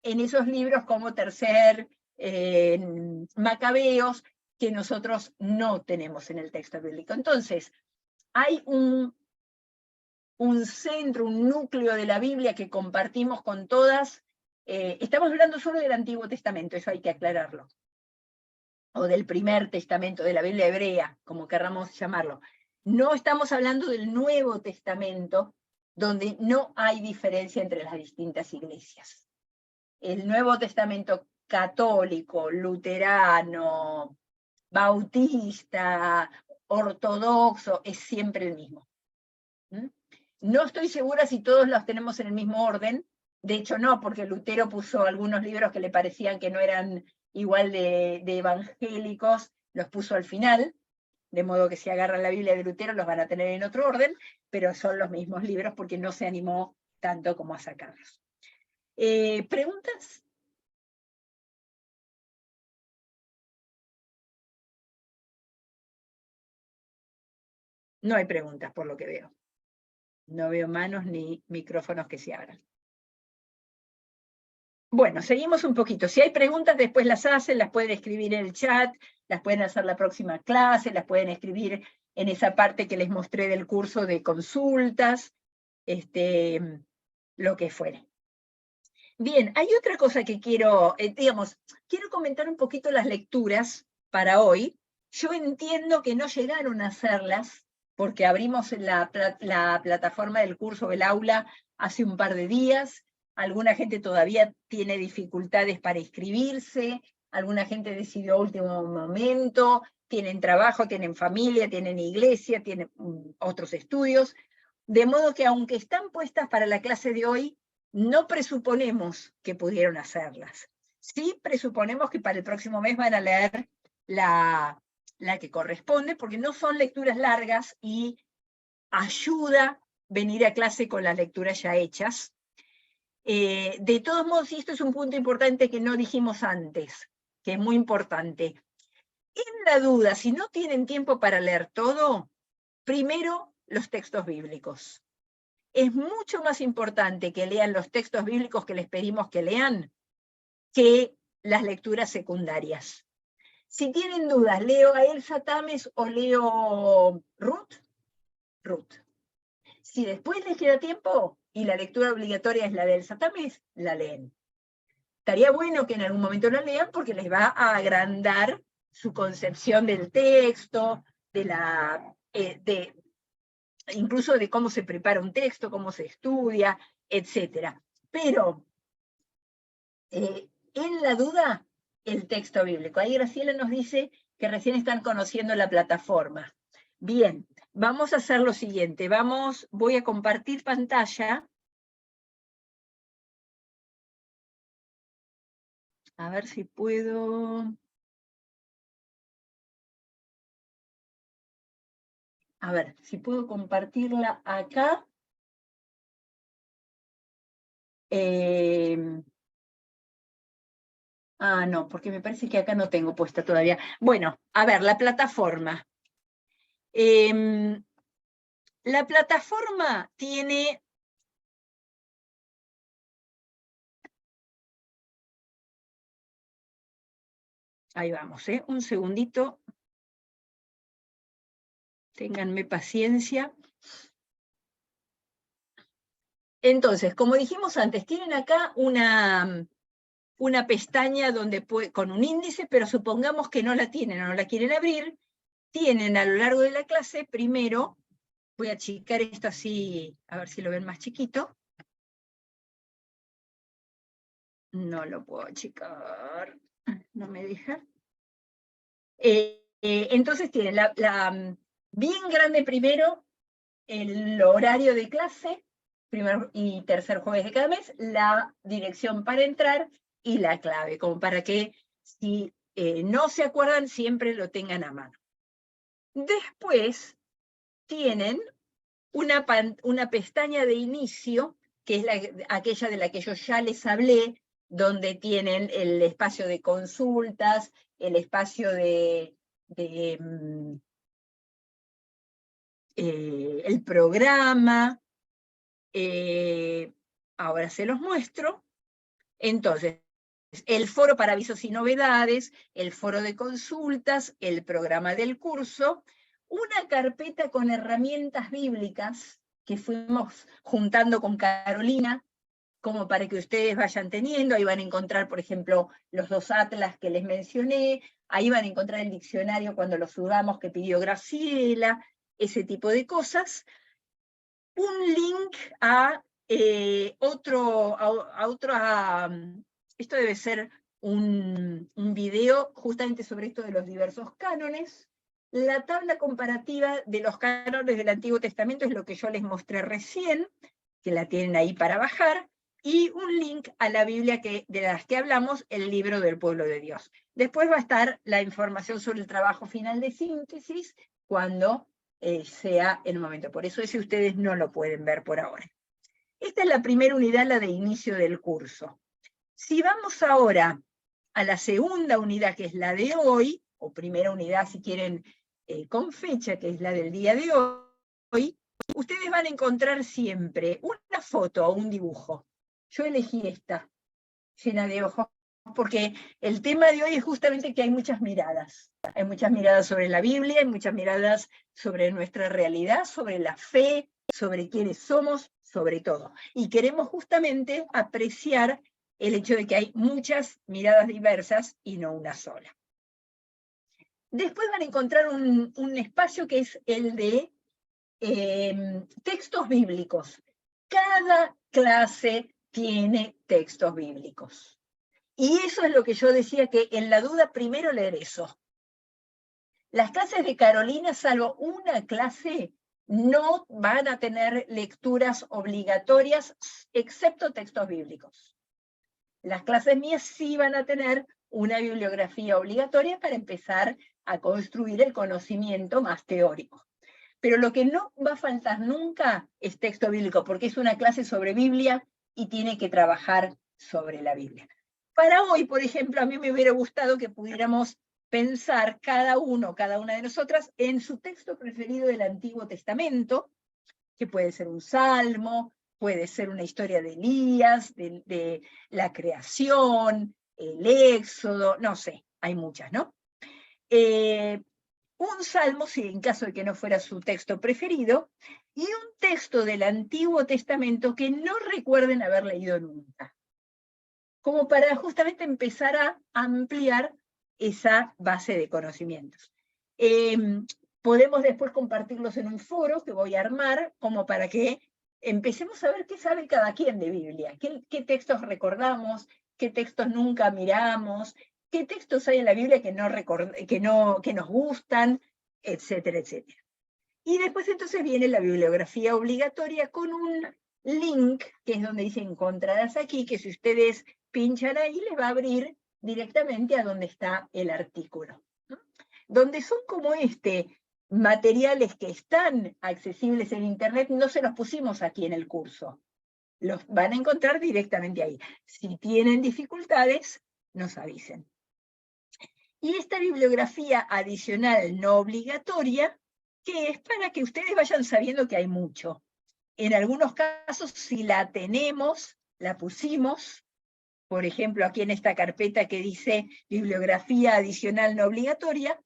en esos libros como Tercer, Macabeos, que nosotros no tenemos en el texto bíblico. Entonces, hay un centro, un núcleo de la Biblia que compartimos con todas. Estamos hablando solo del Antiguo Testamento, eso hay que aclararlo. O del Primer Testamento, de la Biblia hebrea, como querramos llamarlo. No estamos hablando del Nuevo Testamento, donde no hay diferencia entre las distintas iglesias. El Nuevo Testamento católico, luterano, bautista, ortodoxo, es siempre el mismo. No estoy segura si todos los tenemos en el mismo orden. De hecho, no, porque Lutero puso algunos libros que le parecían que no eran igual de evangélicos, los puso al final, de modo que si agarran la Biblia de Lutero los van a tener en otro orden, pero son los mismos libros porque no se animó tanto como a sacarlos. ¿Preguntas? No hay preguntas por lo que veo. No veo manos ni micrófonos que se abran. Bueno, seguimos un poquito. Si hay preguntas, después las hacen, las pueden escribir en el chat, las pueden hacer la próxima clase, las pueden escribir en esa parte que les mostré del curso de consultas, lo que fuere. Bien, hay otra cosa que quiero comentar un poquito las lecturas para hoy. Yo entiendo que no llegaron a hacerlas, porque abrimos la plataforma del curso, el aula, hace un par de días. Alguna gente todavía tiene dificultades para inscribirse, alguna gente decidió a último momento, tienen trabajo, tienen familia, tienen iglesia, tienen otros estudios, de modo que aunque están puestas para la clase de hoy, no presuponemos que pudieron hacerlas. Sí presuponemos que para el próximo mes van a leer la que corresponde, porque no son lecturas largas y ayuda venir a clase con las lecturas ya hechas. De todos modos, y esto es un punto importante que no dijimos antes, que es muy importante. En la duda, si no tienen tiempo para leer todo, primero los textos bíblicos. Es mucho más importante que lean los textos bíblicos que les pedimos que lean que las lecturas secundarias. Si tienen dudas, ¿leo a Elsa Tames o leo Ruth? Ruth. Si después les queda tiempo y la lectura obligatoria es la de Elsa Tames, la leen. Estaría bueno que en algún momento la lean porque les va a agrandar su concepción del texto, incluso de cómo se prepara un texto, cómo se estudia, etc. Pero, en la duda, el texto bíblico. Ahí Graciela nos dice que recién están conociendo la plataforma. Bien, vamos a hacer lo siguiente. Voy a compartir pantalla. A ver si puedo... A ver, si puedo compartirla acá. No, porque me parece que acá no tengo puesta todavía. Bueno, a ver, la plataforma. La plataforma tiene... Ahí vamos, un segundito. Ténganme paciencia. Entonces, como dijimos antes, tienen acá una pestaña con un índice, pero supongamos que no la tienen o no la quieren abrir. Tienen a lo largo de la clase, primero, voy a achicar esto así, a ver si lo ven más chiquito. No lo puedo achicar, no me deja. Entonces tienen bien grande primero el horario de clase, primer y tercer jueves de cada mes, la dirección para entrar y la clave, como para que si no se acuerdan siempre lo tengan a mano. Después tienen una pestaña de inicio, que es aquella de la que yo ya les hablé, donde tienen el espacio de consultas, el espacio el programa. Ahora se los muestro. Entonces, el foro para avisos y novedades, el foro de consultas, el programa del curso, una carpeta con herramientas bíblicas que fuimos juntando con Carolina, como para que ustedes vayan teniendo. Ahí van a encontrar, por ejemplo, los 2 atlas que les mencioné, ahí van a encontrar el diccionario cuando lo subamos que pidió Graciela, ese tipo de cosas. Un link a esto debe ser un video justamente sobre esto de los diversos cánones. La tabla comparativa de los cánones del Antiguo Testamento es lo que yo les mostré recién, que la tienen ahí para bajar, y un link a la Biblia de las que hablamos, el libro del pueblo de Dios. Después va a estar la información sobre el trabajo final de síntesis, cuando sea el momento. Por eso ese ustedes no lo pueden ver por ahora. Esta es la primera unidad, la de inicio del curso. Si vamos ahora a la segunda unidad, que es la de hoy, o primera unidad si quieren con fecha, que es la del día de hoy, ustedes van a encontrar siempre una foto o un dibujo. Yo elegí esta, llena de ojos, porque el tema de hoy es justamente que hay muchas miradas. Hay muchas miradas sobre la Biblia, hay muchas miradas sobre nuestra realidad, sobre la fe, sobre quiénes somos, sobre todo. Y queremos justamente apreciar el hecho de que hay muchas miradas diversas y no una sola. Después van a encontrar un espacio que es el de textos bíblicos. Cada clase tiene textos bíblicos. Y eso es lo que yo decía, que en la duda primero leer eso. Las clases de Carolina, salvo una clase, no van a tener lecturas obligatorias, excepto textos bíblicos. Las clases mías sí van a tener una bibliografía obligatoria para empezar a construir el conocimiento más teórico. Pero lo que no va a faltar nunca es texto bíblico, porque es una clase sobre Biblia y tiene que trabajar sobre la Biblia. Para hoy, por ejemplo, a mí me hubiera gustado que pudiéramos pensar cada una de nosotras en su texto preferido del Antiguo Testamento, que puede ser un salmo, puede ser una historia de Elías, de la creación, el Éxodo, no sé, hay muchas, ¿no? Un salmo, si en caso de que no fuera su texto preferido, y un texto del Antiguo Testamento que no recuerden haber leído nunca, como para justamente empezar a ampliar esa base de conocimientos. Podemos después compartirlos en un foro que voy a armar, como para que empecemos a ver qué sabe cada quien de Biblia, qué textos recordamos, qué textos nunca miramos, qué textos hay en la Biblia que nos gustan, etcétera, etcétera. Y después entonces viene la bibliografía obligatoria con un link, que es donde dice encontrarás aquí, que si ustedes pinchan ahí les va a abrir directamente a donde está el artículo, ¿no? Donde son como materiales que están accesibles en Internet, no se los pusimos aquí en el curso. Los van a encontrar directamente ahí. Si tienen dificultades, nos avisen. Y esta bibliografía adicional no obligatoria, que es para que ustedes vayan sabiendo que hay mucho. En algunos casos, si la tenemos, la pusimos, por ejemplo, aquí en esta carpeta que dice bibliografía adicional no obligatoria,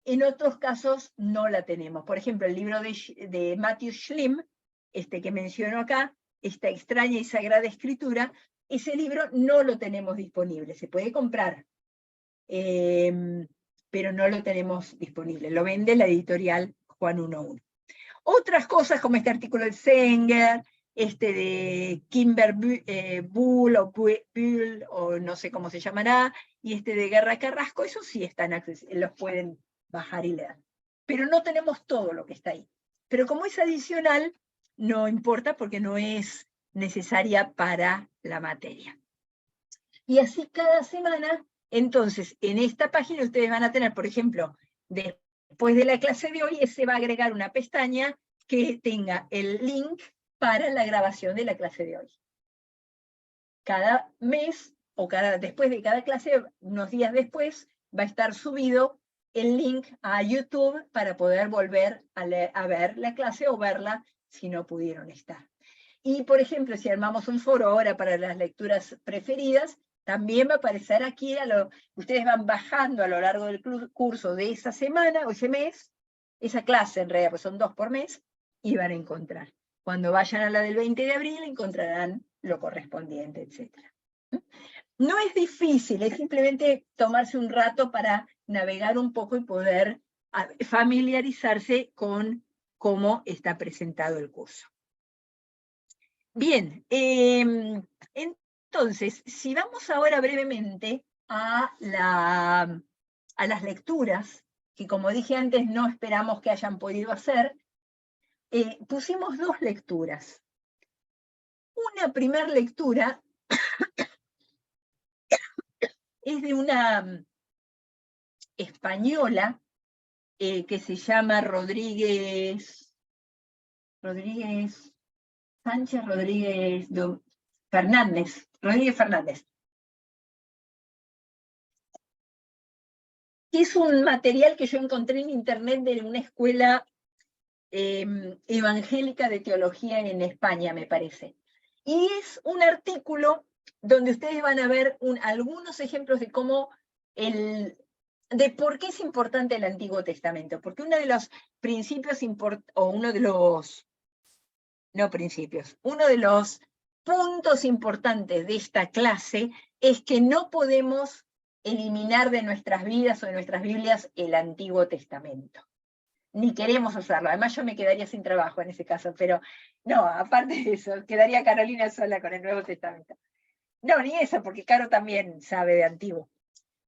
en otros casos no la tenemos. Por ejemplo, el libro de Matthew Schlim, que menciono acá, esta extraña y sagrada escritura, ese libro no lo tenemos disponible, se puede comprar, pero no lo tenemos disponible, lo vende la editorial Juan 1.1. Otras cosas como este artículo de Zenger, de Kimber Bull o Bull, o no sé cómo se llamará, y de Guerra Carrasco, esos sí están accesibles, los pueden bajar y leer. Pero no tenemos todo lo que está ahí. Pero como es adicional, no importa porque no es necesaria para la materia. Y así cada semana, entonces, en esta página ustedes van a tener, por ejemplo, después de la clase de hoy, se va a agregar una pestaña que tenga el link para la grabación de la clase de hoy. Cada mes, o después de cada clase, unos días después, va a estar subido el link a YouTube para poder volver a ver la clase o verla si no pudieron estar. Y, por ejemplo, si armamos un foro ahora para las lecturas preferidas, también va a aparecer aquí, ustedes van bajando a lo largo del curso de esa semana o ese mes, esa clase en realidad, pues son 2 por mes, y van a encontrar. Cuando vayan a la del 20 de abril, encontrarán lo correspondiente, etc. No es difícil, es simplemente tomarse un rato para navegar un poco y poder familiarizarse con cómo está presentado el curso. Bien, entonces, si vamos ahora brevemente a las lecturas, que como dije antes no esperamos que hayan podido hacer, pusimos 2 lecturas. Una primera lectura es de una española que se llama Rodríguez Fernández. Es un material que yo encontré en internet de una escuela evangélica de teología en España, me parece. Y es un artículo donde ustedes van a ver algunos ejemplos de cómo de por qué es importante el Antiguo Testamento. Porque uno de los principios, uno de los puntos importantes de esta clase es que no podemos eliminar de nuestras vidas o de nuestras Biblias el Antiguo Testamento. Ni queremos hacerlo. Además yo me quedaría sin trabajo en ese caso, pero no, aparte de eso, quedaría Carolina sola con el Nuevo Testamento. No, ni esa, porque Caro también sabe de antiguo.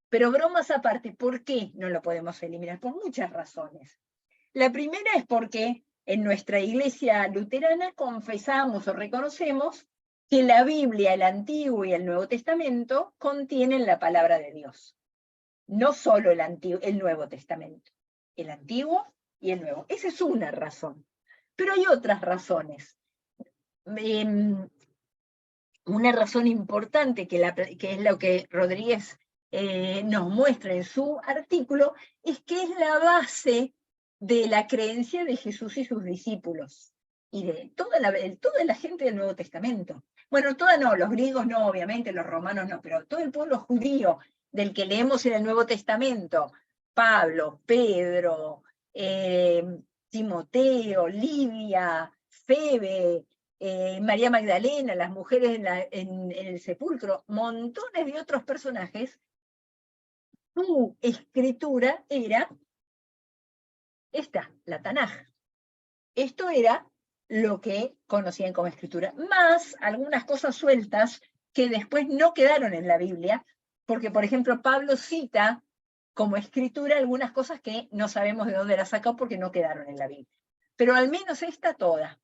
Pero bromas aparte, ¿por qué no lo podemos eliminar? Por muchas razones. La primera es porque en nuestra iglesia luterana confesamos o reconocemos que la Biblia, el Antiguo y el Nuevo Testamento contienen la palabra de Dios. No solo el Nuevo Testamento, el Antiguo y el Nuevo. Esa es una razón. Pero hay otras razones. Una razón importante que es lo que Rodríguez nos muestra en su artículo, es que es la base de la creencia de Jesús y sus discípulos, y de toda la gente del Nuevo Testamento. Bueno, toda no, los griegos no, obviamente, los romanos no, pero todo el pueblo judío del que leemos en el Nuevo Testamento, Pablo, Pedro, Timoteo, Livia, Febe, María Magdalena, las mujeres en el sepulcro, montones de otros personajes, su escritura era esta, la Tanaj. Esto era lo que conocían como escritura, más algunas cosas sueltas que después no quedaron en la Biblia, porque por ejemplo Pablo cita como escritura algunas cosas que no sabemos de dónde las sacó porque no quedaron en la Biblia. Pero al menos está toda.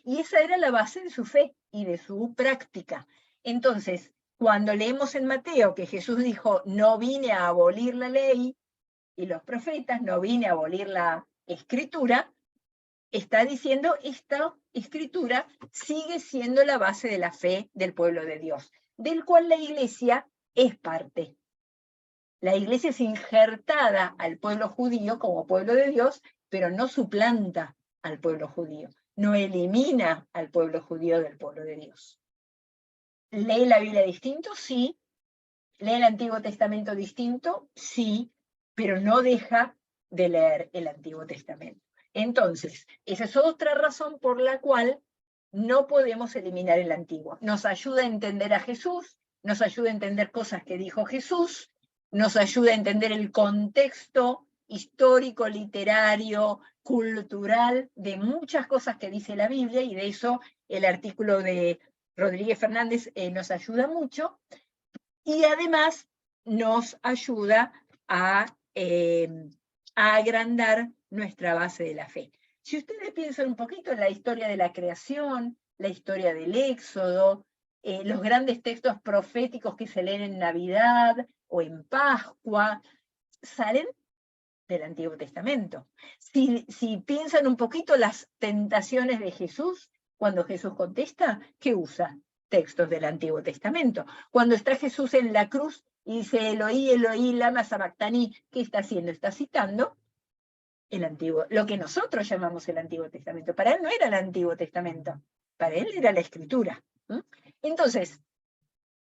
Y esa era la base de su fe y de su práctica. Entonces, cuando leemos en Mateo que Jesús dijo, no vine a abolir la ley y los profetas, no vine a abolir la escritura, está diciendo, esta escritura sigue siendo la base de la fe del pueblo de Dios, del cual la iglesia es parte. La iglesia es injertada al pueblo judío como pueblo de Dios, pero no suplanta al pueblo judío. No elimina al pueblo judío del pueblo de Dios. ¿Lee la Biblia distinto? Sí. ¿Lee el Antiguo Testamento distinto? Sí, pero no deja de leer el Antiguo Testamento. Entonces, esa es otra razón por la cual no podemos eliminar el Antiguo. Nos ayuda a entender a Jesús, nos ayuda a entender cosas que dijo Jesús, nos ayuda a entender el contexto histórico, literario, cultural, de muchas cosas que dice la Biblia, y de eso el artículo de Rodríguez Fernández nos ayuda mucho, y además nos ayuda a agrandar nuestra base de la fe. Si ustedes piensan un poquito en la historia de la creación, la historia del Éxodo, los grandes textos proféticos que se leen en Navidad o en Pascua, salen del Antiguo Testamento. Si piensan un poquito las tentaciones de Jesús, cuando Jesús contesta, ¿qué usa? Textos del Antiguo Testamento. Cuando está Jesús en la cruz y dice, Eloí, Eloí, lama sabactani, ¿qué está haciendo? Está citando el Antiguo, lo que nosotros llamamos el Antiguo Testamento. Para él no era el Antiguo Testamento, para él era la Escritura. Entonces,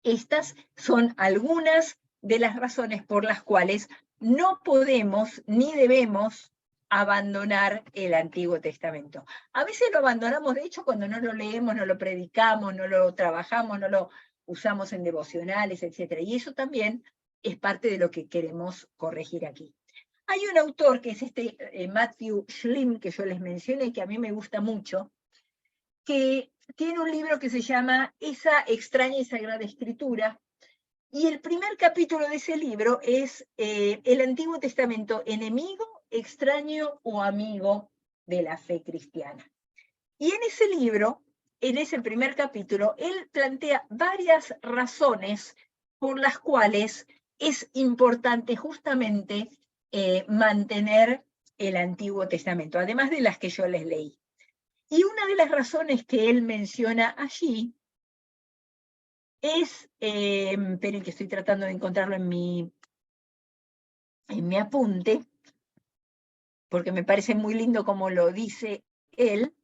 estas son algunas de las razones por las cuales no podemos ni debemos abandonar el Antiguo Testamento. A veces lo abandonamos, de hecho, cuando no lo leemos, no lo predicamos, no lo trabajamos, no lo usamos en devocionales, etc. Y eso también es parte de lo que queremos corregir aquí. Hay un autor que es Matthew Schlim, que yo les mencioné, que a mí me gusta mucho, que tiene un libro que se llama Esa extraña y sagrada escritura, y el primer capítulo de ese libro es el Antiguo Testamento, enemigo, extraño o amigo de la fe cristiana. Y en ese libro, en ese primer capítulo, él plantea varias razones por las cuales es importante justamente mantener el Antiguo Testamento, además de las que yo les leí. Y una de las razones que él menciona allí es, esperen que estoy tratando de encontrarlo en mi apunte, porque me parece muy lindo como lo dice él.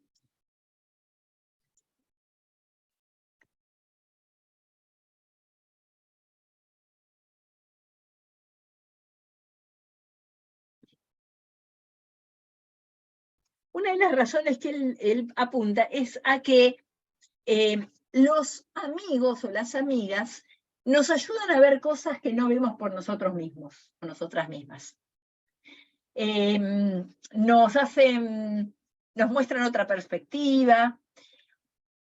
Una de las razones que él apunta es a que los amigos o las amigas nos ayudan a ver cosas que no vemos por nosotros mismos o nosotras mismas. Nos muestran otra perspectiva,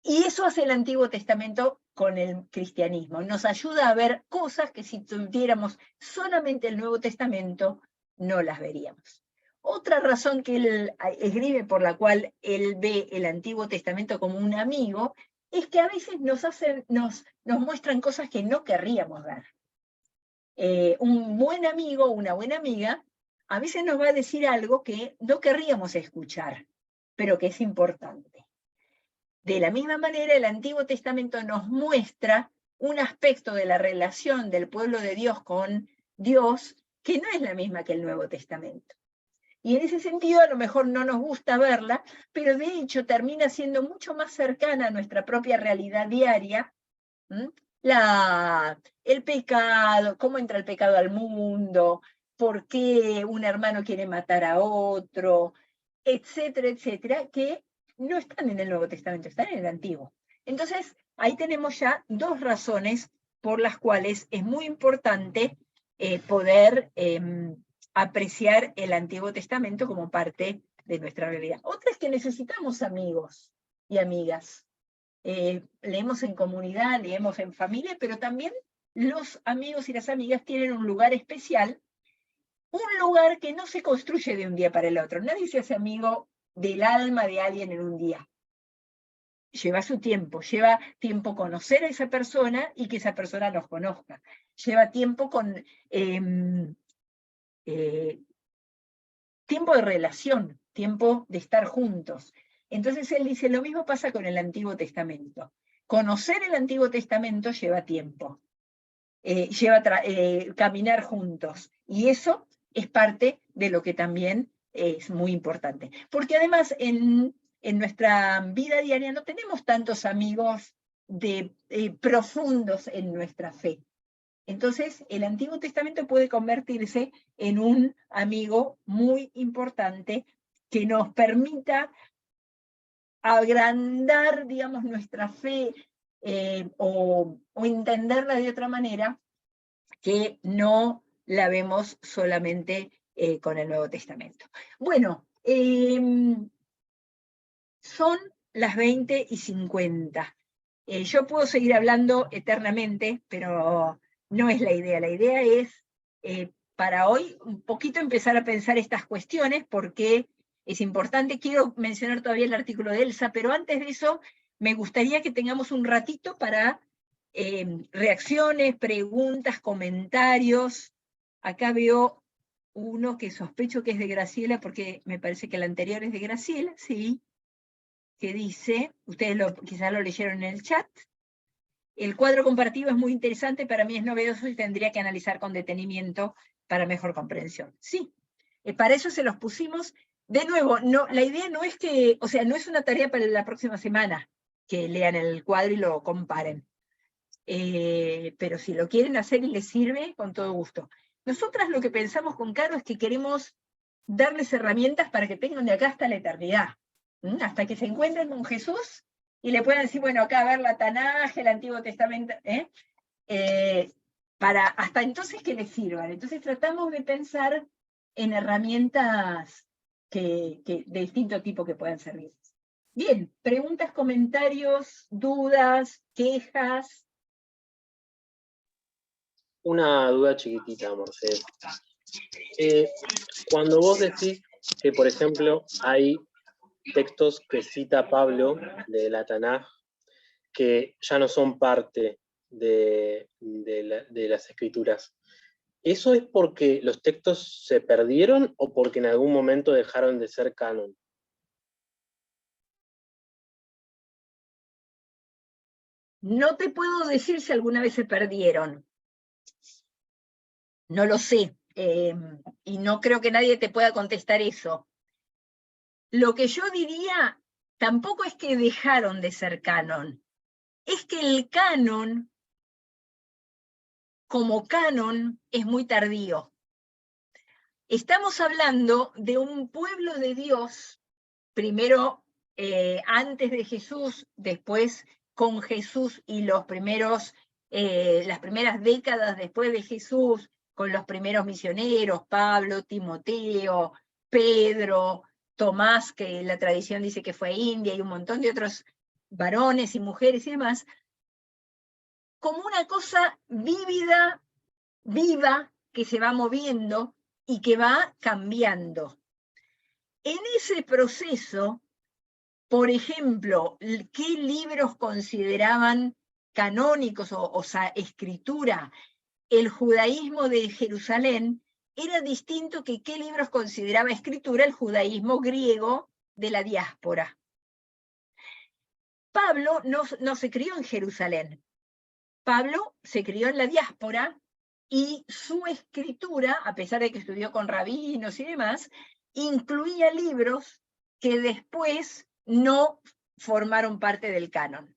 Y eso hace el Antiguo Testamento con el cristianismo. Nos ayuda a ver cosas que si tuviéramos solamente el Nuevo Testamento, no las veríamos. Otra razón que él escribe por la cual él ve el Antiguo Testamento como un amigo, es que a veces nos muestran cosas que no querríamos ver. Un buen amigo, una buena amiga, a veces nos va a decir algo que no querríamos escuchar, pero que es importante. De la misma manera, el Antiguo Testamento nos muestra un aspecto de la relación del pueblo de Dios con Dios que no es la misma que el Nuevo Testamento. Y en ese sentido, a lo mejor no nos gusta verla, pero de hecho termina siendo mucho más cercana a nuestra propia realidad diaria. El pecado, cómo entra el pecado al mundo, por qué un hermano quiere matar a otro, etcétera, etcétera, que no están en el Nuevo Testamento, están en el Antiguo. Entonces, ahí tenemos ya dos razones por las cuales es muy importante poder apreciar el Antiguo Testamento como parte de nuestra realidad. Otra es que necesitamos amigos y amigas. Leemos en comunidad, leemos en familia, pero también los amigos y las amigas tienen un lugar especial, un lugar que no se construye de un día para el otro. Nadie se hace amigo del alma de alguien en un día. Lleva su tiempo, lleva tiempo conocer a esa persona y que esa persona nos conozca. Lleva tiempo con tiempo de relación, tiempo de estar juntos. Entonces él dice, lo mismo pasa con el Antiguo Testamento. Conocer el Antiguo Testamento lleva tiempo, lleva caminar juntos, y eso es parte de lo que también es muy importante. Porque además en nuestra vida diaria no tenemos tantos amigos profundos en nuestra fe. Entonces, el Antiguo Testamento puede convertirse en un amigo muy importante que nos permita agrandar, digamos, nuestra fe o entenderla de otra manera que no la vemos solamente con el Nuevo Testamento. Bueno, son las 20:50. Yo puedo seguir hablando eternamente, pero no es la idea. La idea es, para hoy, un poquito empezar a pensar estas cuestiones, porque es importante. Quiero mencionar todavía el artículo de Elsa, pero antes de eso, me gustaría que tengamos un ratito para reacciones, preguntas, comentarios. Acá veo uno que sospecho que es de Graciela, porque me parece que el anterior es de Graciela, sí, que dice, ustedes quizás lo leyeron en el chat, el cuadro comparativo es muy interesante, para mí es novedoso y tendría que analizar con detenimiento para mejor comprensión. Sí, para eso se los pusimos. De nuevo, no, la idea no es que, o sea, no es una tarea para la próxima semana, que lean el cuadro y lo comparen. Pero si lo quieren hacer y les sirve, con todo gusto. Nosotras lo que pensamos con Caro es que queremos darles herramientas para que tengan de acá hasta la eternidad, hasta que se encuentren con Jesús y le puedan decir, bueno, acá a ver la Tanaj, el Antiguo Testamento, para hasta entonces que les sirvan. Entonces tratamos de pensar en herramientas de distinto tipo que puedan servir. Bien, preguntas, comentarios, dudas, quejas. Una duda chiquitita, Mercedes. Cuando vos decís que, por ejemplo, hay textos que cita Pablo de la Tanaj que ya no son parte de las escrituras, ¿eso es porque los textos se perdieron o porque en algún momento dejaron de ser canon? No te puedo decir si alguna vez se perdieron. No lo sé. Y no creo que nadie te pueda contestar eso. Lo que yo diría, tampoco es que dejaron de ser canon. Es que el canon, como canon, es muy tardío. Estamos hablando de un pueblo de Dios, primero antes de Jesús, después con Jesús y las primeras décadas después de Jesús, con los primeros misioneros, Pablo, Timoteo, Pedro, Tomás, que la tradición dice que fue a India, y un montón de otros varones y mujeres y demás, como una cosa vívida, viva, que se va moviendo y que va cambiando. En ese proceso, por ejemplo, ¿qué libros consideraban canónicos o escritura? El judaísmo de Jerusalén era distinto que qué libros consideraba escritura el judaísmo griego de la diáspora. Pablo no se crió en Jerusalén. Pablo se crió en la diáspora y su escritura, a pesar de que estudió con rabinos y demás, incluía libros que después no formaron parte del canon.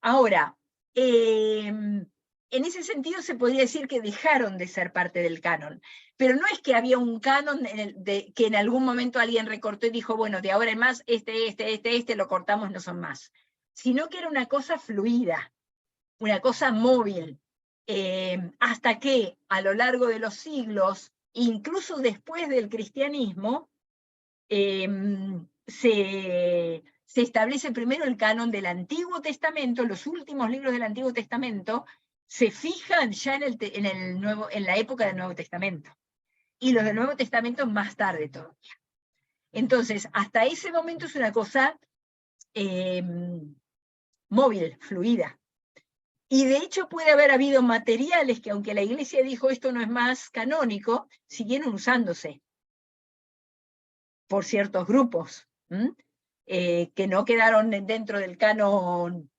Ahora, en ese sentido se podría decir que dejaron de ser parte del canon, pero no es que había un canon que en algún momento alguien recortó y dijo, bueno, de ahora en más, este, lo cortamos, no son más, sino que era una cosa fluida, una cosa móvil, hasta que a lo largo de los siglos, incluso después del cristianismo, se establece primero el canon del Antiguo Testamento. Los últimos libros del Antiguo Testamento se fijan ya en la época del Nuevo Testamento, y los del Nuevo Testamento más tarde todavía. Entonces, hasta ese momento es una cosa móvil, fluida. Y de hecho puede haber habido materiales que, aunque la Iglesia dijo esto no es más canónico, siguieron usándose por ciertos grupos, que no quedaron dentro del canon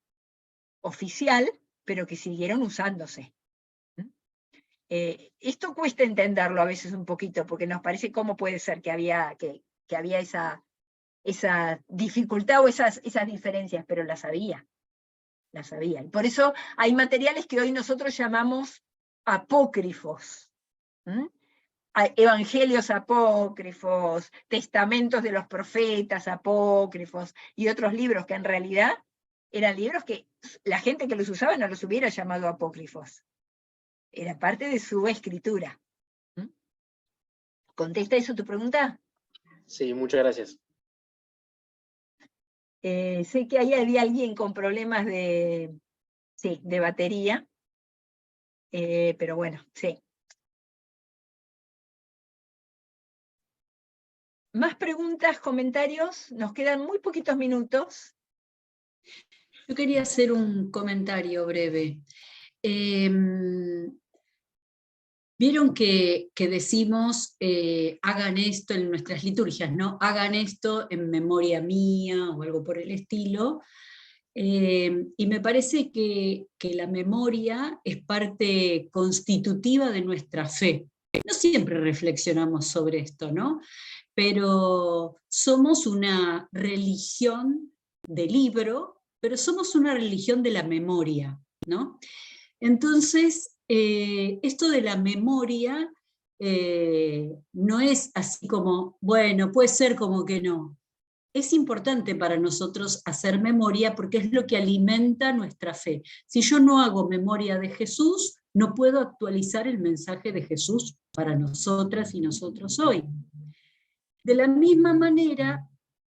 oficial, pero que siguieron usándose. Esto cuesta entenderlo a veces un poquito, porque nos parece cómo puede ser que había esa dificultad o esas diferencias, pero las había. Y por eso hay materiales que hoy nosotros llamamos apócrifos. Hay evangelios apócrifos, testamentos de los profetas apócrifos, y otros libros que en realidad eran libros que la gente que los usaba no los hubiera llamado apócrifos. Era parte de su escritura. ¿Contesta eso tu pregunta? Sí, muchas gracias. Sé que ahí había alguien con problemas de batería, pero bueno, sí. ¿Más preguntas, comentarios? Nos quedan muy poquitos minutos. Yo quería hacer un comentario breve. Vieron que decimos, hagan esto en nuestras liturgias, ¿no? Hagan esto en memoria mía o algo por el estilo. Y me parece que la memoria es parte constitutiva de nuestra fe. No siempre reflexionamos sobre esto, ¿no? Pero somos una religión de libro, pero somos una religión de la memoria, ¿no? Entonces, esto de la memoria no es así como, bueno, puede ser como que no. Es importante para nosotros hacer memoria porque es lo que alimenta nuestra fe. Si yo no hago memoria de Jesús, no puedo actualizar el mensaje de Jesús para nosotras y nosotros hoy. De la misma manera,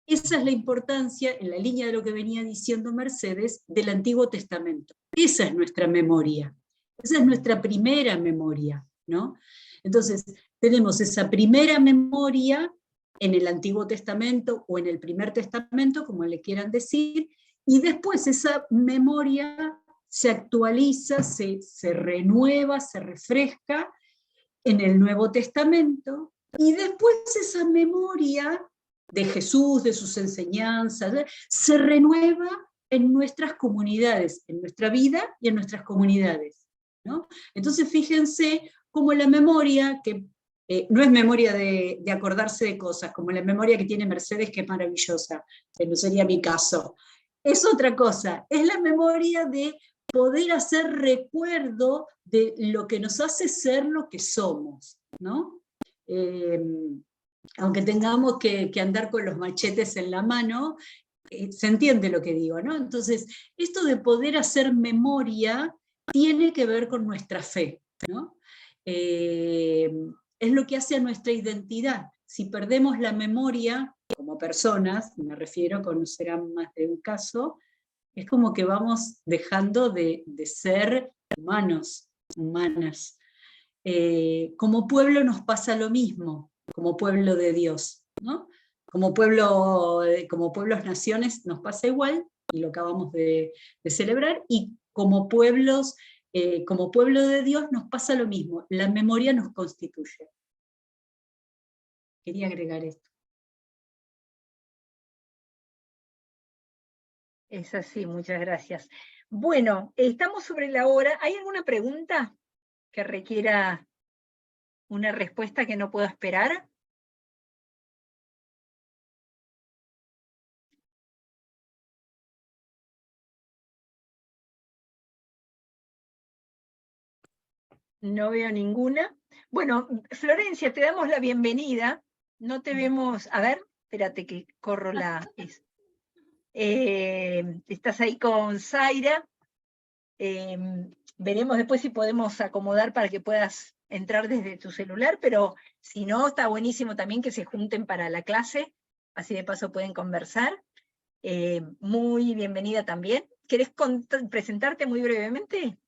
esa es la importancia, en la línea de lo que venía diciendo Mercedes, del Antiguo Testamento. Esa es nuestra memoria. Esa es nuestra primera memoria, ¿no? Entonces, tenemos esa primera memoria en el Antiguo Testamento o en el Primer Testamento, como le quieran decir, y después esa memoria se actualiza, se renueva, se refresca en el Nuevo Testamento, y después esa memoria de Jesús, de sus enseñanzas, se renueva en nuestras comunidades, en nuestra vida y en nuestras comunidades, ¿no? Entonces fíjense cómo la memoria, que no es memoria de acordarse de cosas, como la memoria que tiene Mercedes, que es maravillosa, que no sería mi caso, es otra cosa, es la memoria de poder hacer recuerdo de lo que nos hace ser lo que somos, ¿no? Aunque tengamos que andar con los machetes en la mano, se entiende lo que digo, ¿no? Entonces, esto de poder hacer memoria tiene que ver con nuestra fe, ¿no? Es lo que hace a nuestra identidad. Si perdemos la memoria, como personas, me refiero, conocerán más de un caso, Es como que vamos dejando de ser humanos, humanas. Como pueblo nos pasa lo mismo, como pueblo de Dios, ¿no? Como pueblos naciones nos pasa igual, y lo acabamos de celebrar, y como pueblo de Dios nos pasa lo mismo, la memoria nos constituye. Quería agregar esto. Es así, muchas gracias. Bueno, estamos sobre la hora. ¿Hay alguna pregunta que requiera una respuesta que no puedo esperar? No veo ninguna. Bueno, Florencia, te damos la bienvenida. No te vemos, a ver, espérate que corro la... estás ahí con Zaira. Veremos después si podemos acomodar para que puedas entrar desde tu celular, pero si no, está buenísimo también que se junten para la clase, así de paso pueden conversar. Muy bienvenida también. ¿Querés presentarte muy brevemente?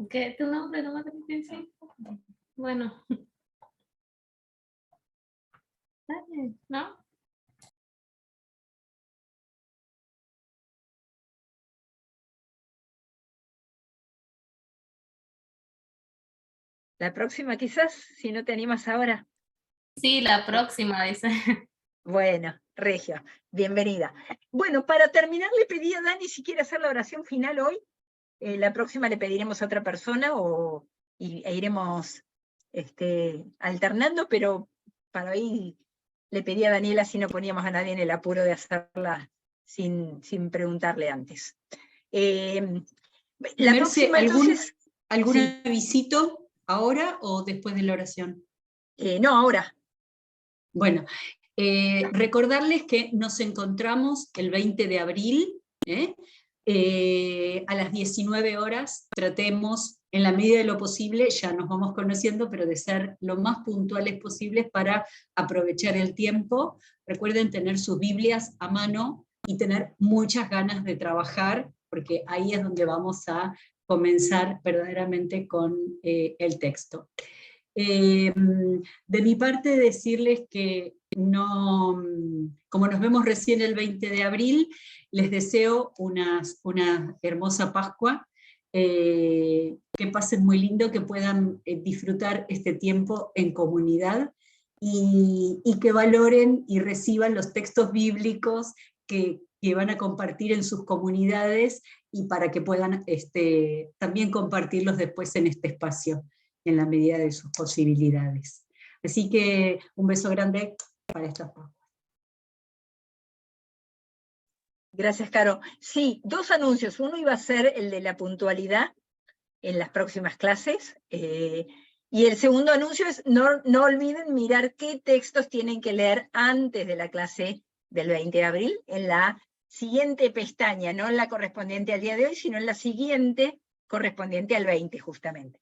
¿Qué? ¿Tu nombre? ¿No me tenés que decir? Bueno. ¿No? La próxima quizás, si no te animas ahora. Sí, la próxima, dice. Bueno, Regio, bienvenida. Bueno, para terminar le pedí a Dani si quiere hacer la oración final hoy. La próxima le pediremos a otra persona e iremos alternando, pero para hoy le pedí a Daniela si no poníamos a nadie en el apuro de hacerla sin preguntarle antes. La próxima, entonces... ¿Algún sí. avisito ahora o después de la oración? No, ahora. Bueno, recordarles que nos encontramos el 20 de abril, a las 19 horas. Tratemos, en la medida de lo posible, ya nos vamos conociendo, pero de ser lo más puntuales posibles para aprovechar el tiempo. Recuerden tener sus Biblias a mano y tener muchas ganas de trabajar, porque ahí es donde vamos a comenzar verdaderamente con el texto. De mi parte, decirles que como nos vemos recién el 20 de abril, les deseo una hermosa Pascua, que pasen muy lindo, que puedan disfrutar este tiempo en comunidad, y que valoren y reciban los textos bíblicos que van a compartir en sus comunidades, y para que puedan también compartirlos después en este espacio, en la medida de sus posibilidades. Así que un beso grande para estas Pascuas. Gracias, Caro. Sí, dos anuncios. Uno iba a ser el de la puntualidad en las próximas clases, y el segundo anuncio es no olviden mirar qué textos tienen que leer antes de la clase del 20 de abril, en la siguiente pestaña, no en la correspondiente al día de hoy, sino en la siguiente correspondiente al 20 justamente.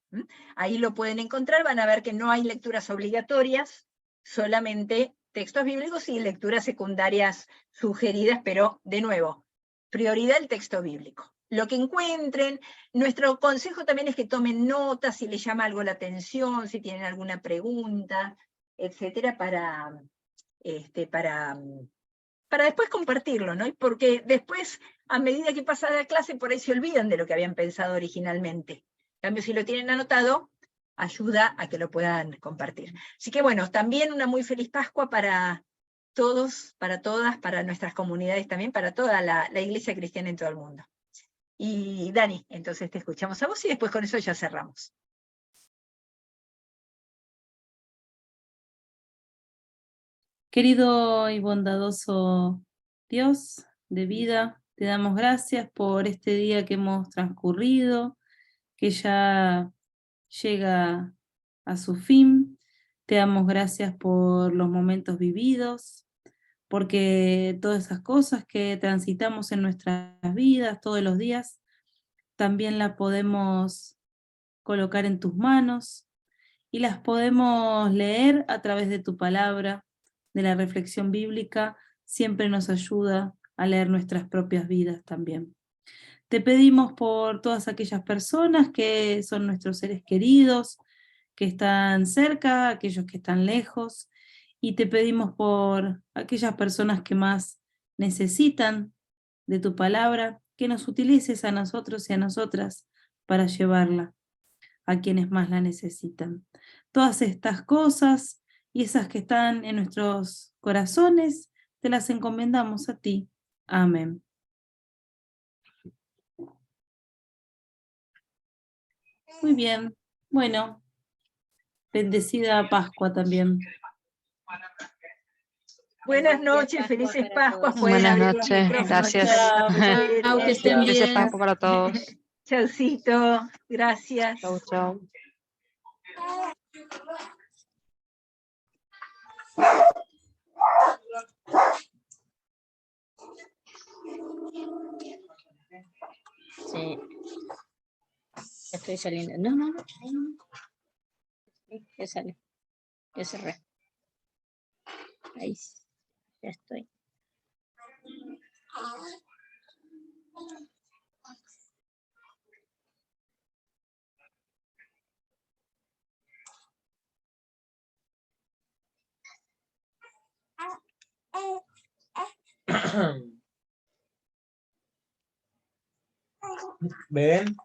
Ahí lo pueden encontrar, van a ver que no hay lecturas obligatorias, solamente textos bíblicos y lecturas secundarias sugeridas, pero de nuevo, prioridad el texto bíblico. Lo que encuentren, nuestro consejo también es que tomen notas si les llama algo la atención, si tienen alguna pregunta, etcétera, para después compartirlo, ¿no? Porque después, a medida que pasa la clase, por ahí se olvidan de lo que habían pensado originalmente. En cambio, si lo tienen anotado, ayuda a que lo puedan compartir. Así que bueno, también una muy feliz Pascua para todos, para todas, para nuestras comunidades también, para toda la iglesia cristiana en todo el mundo. Y Dani, entonces te escuchamos a vos y después con eso ya cerramos. Querido y bondadoso Dios de vida, te damos gracias por este día que hemos transcurrido, que ya llega a su fin. Te damos gracias por los momentos vividos, porque todas esas cosas que transitamos en nuestras vidas todos los días, también las podemos colocar en tus manos y las podemos leer a través de tu palabra, de la reflexión bíblica, siempre nos ayuda a leer nuestras propias vidas también. Te pedimos por todas aquellas personas que son nuestros seres queridos, que están cerca, aquellos que están lejos, y te pedimos por aquellas personas que más necesitan de tu palabra, que nos utilices a nosotros y a nosotras para llevarla a quienes más la necesitan. Todas estas cosas y esas que están en nuestros corazones, te las encomendamos a ti. Amén. Muy bien. Bueno, bendecida Pascua también. Buenas noches, felices Pascuas. Buenas Buenas Pueden abrir los noches, micrófonos. gracias. Chao, que estén Felices bien. Pascua para todos. Chaucito, gracias. Chau, chau. Sí. Estoy saliendo. No, no, no. Sí, ya sale. Ya cerré. Ahí. Ya estoy. ¿Ven?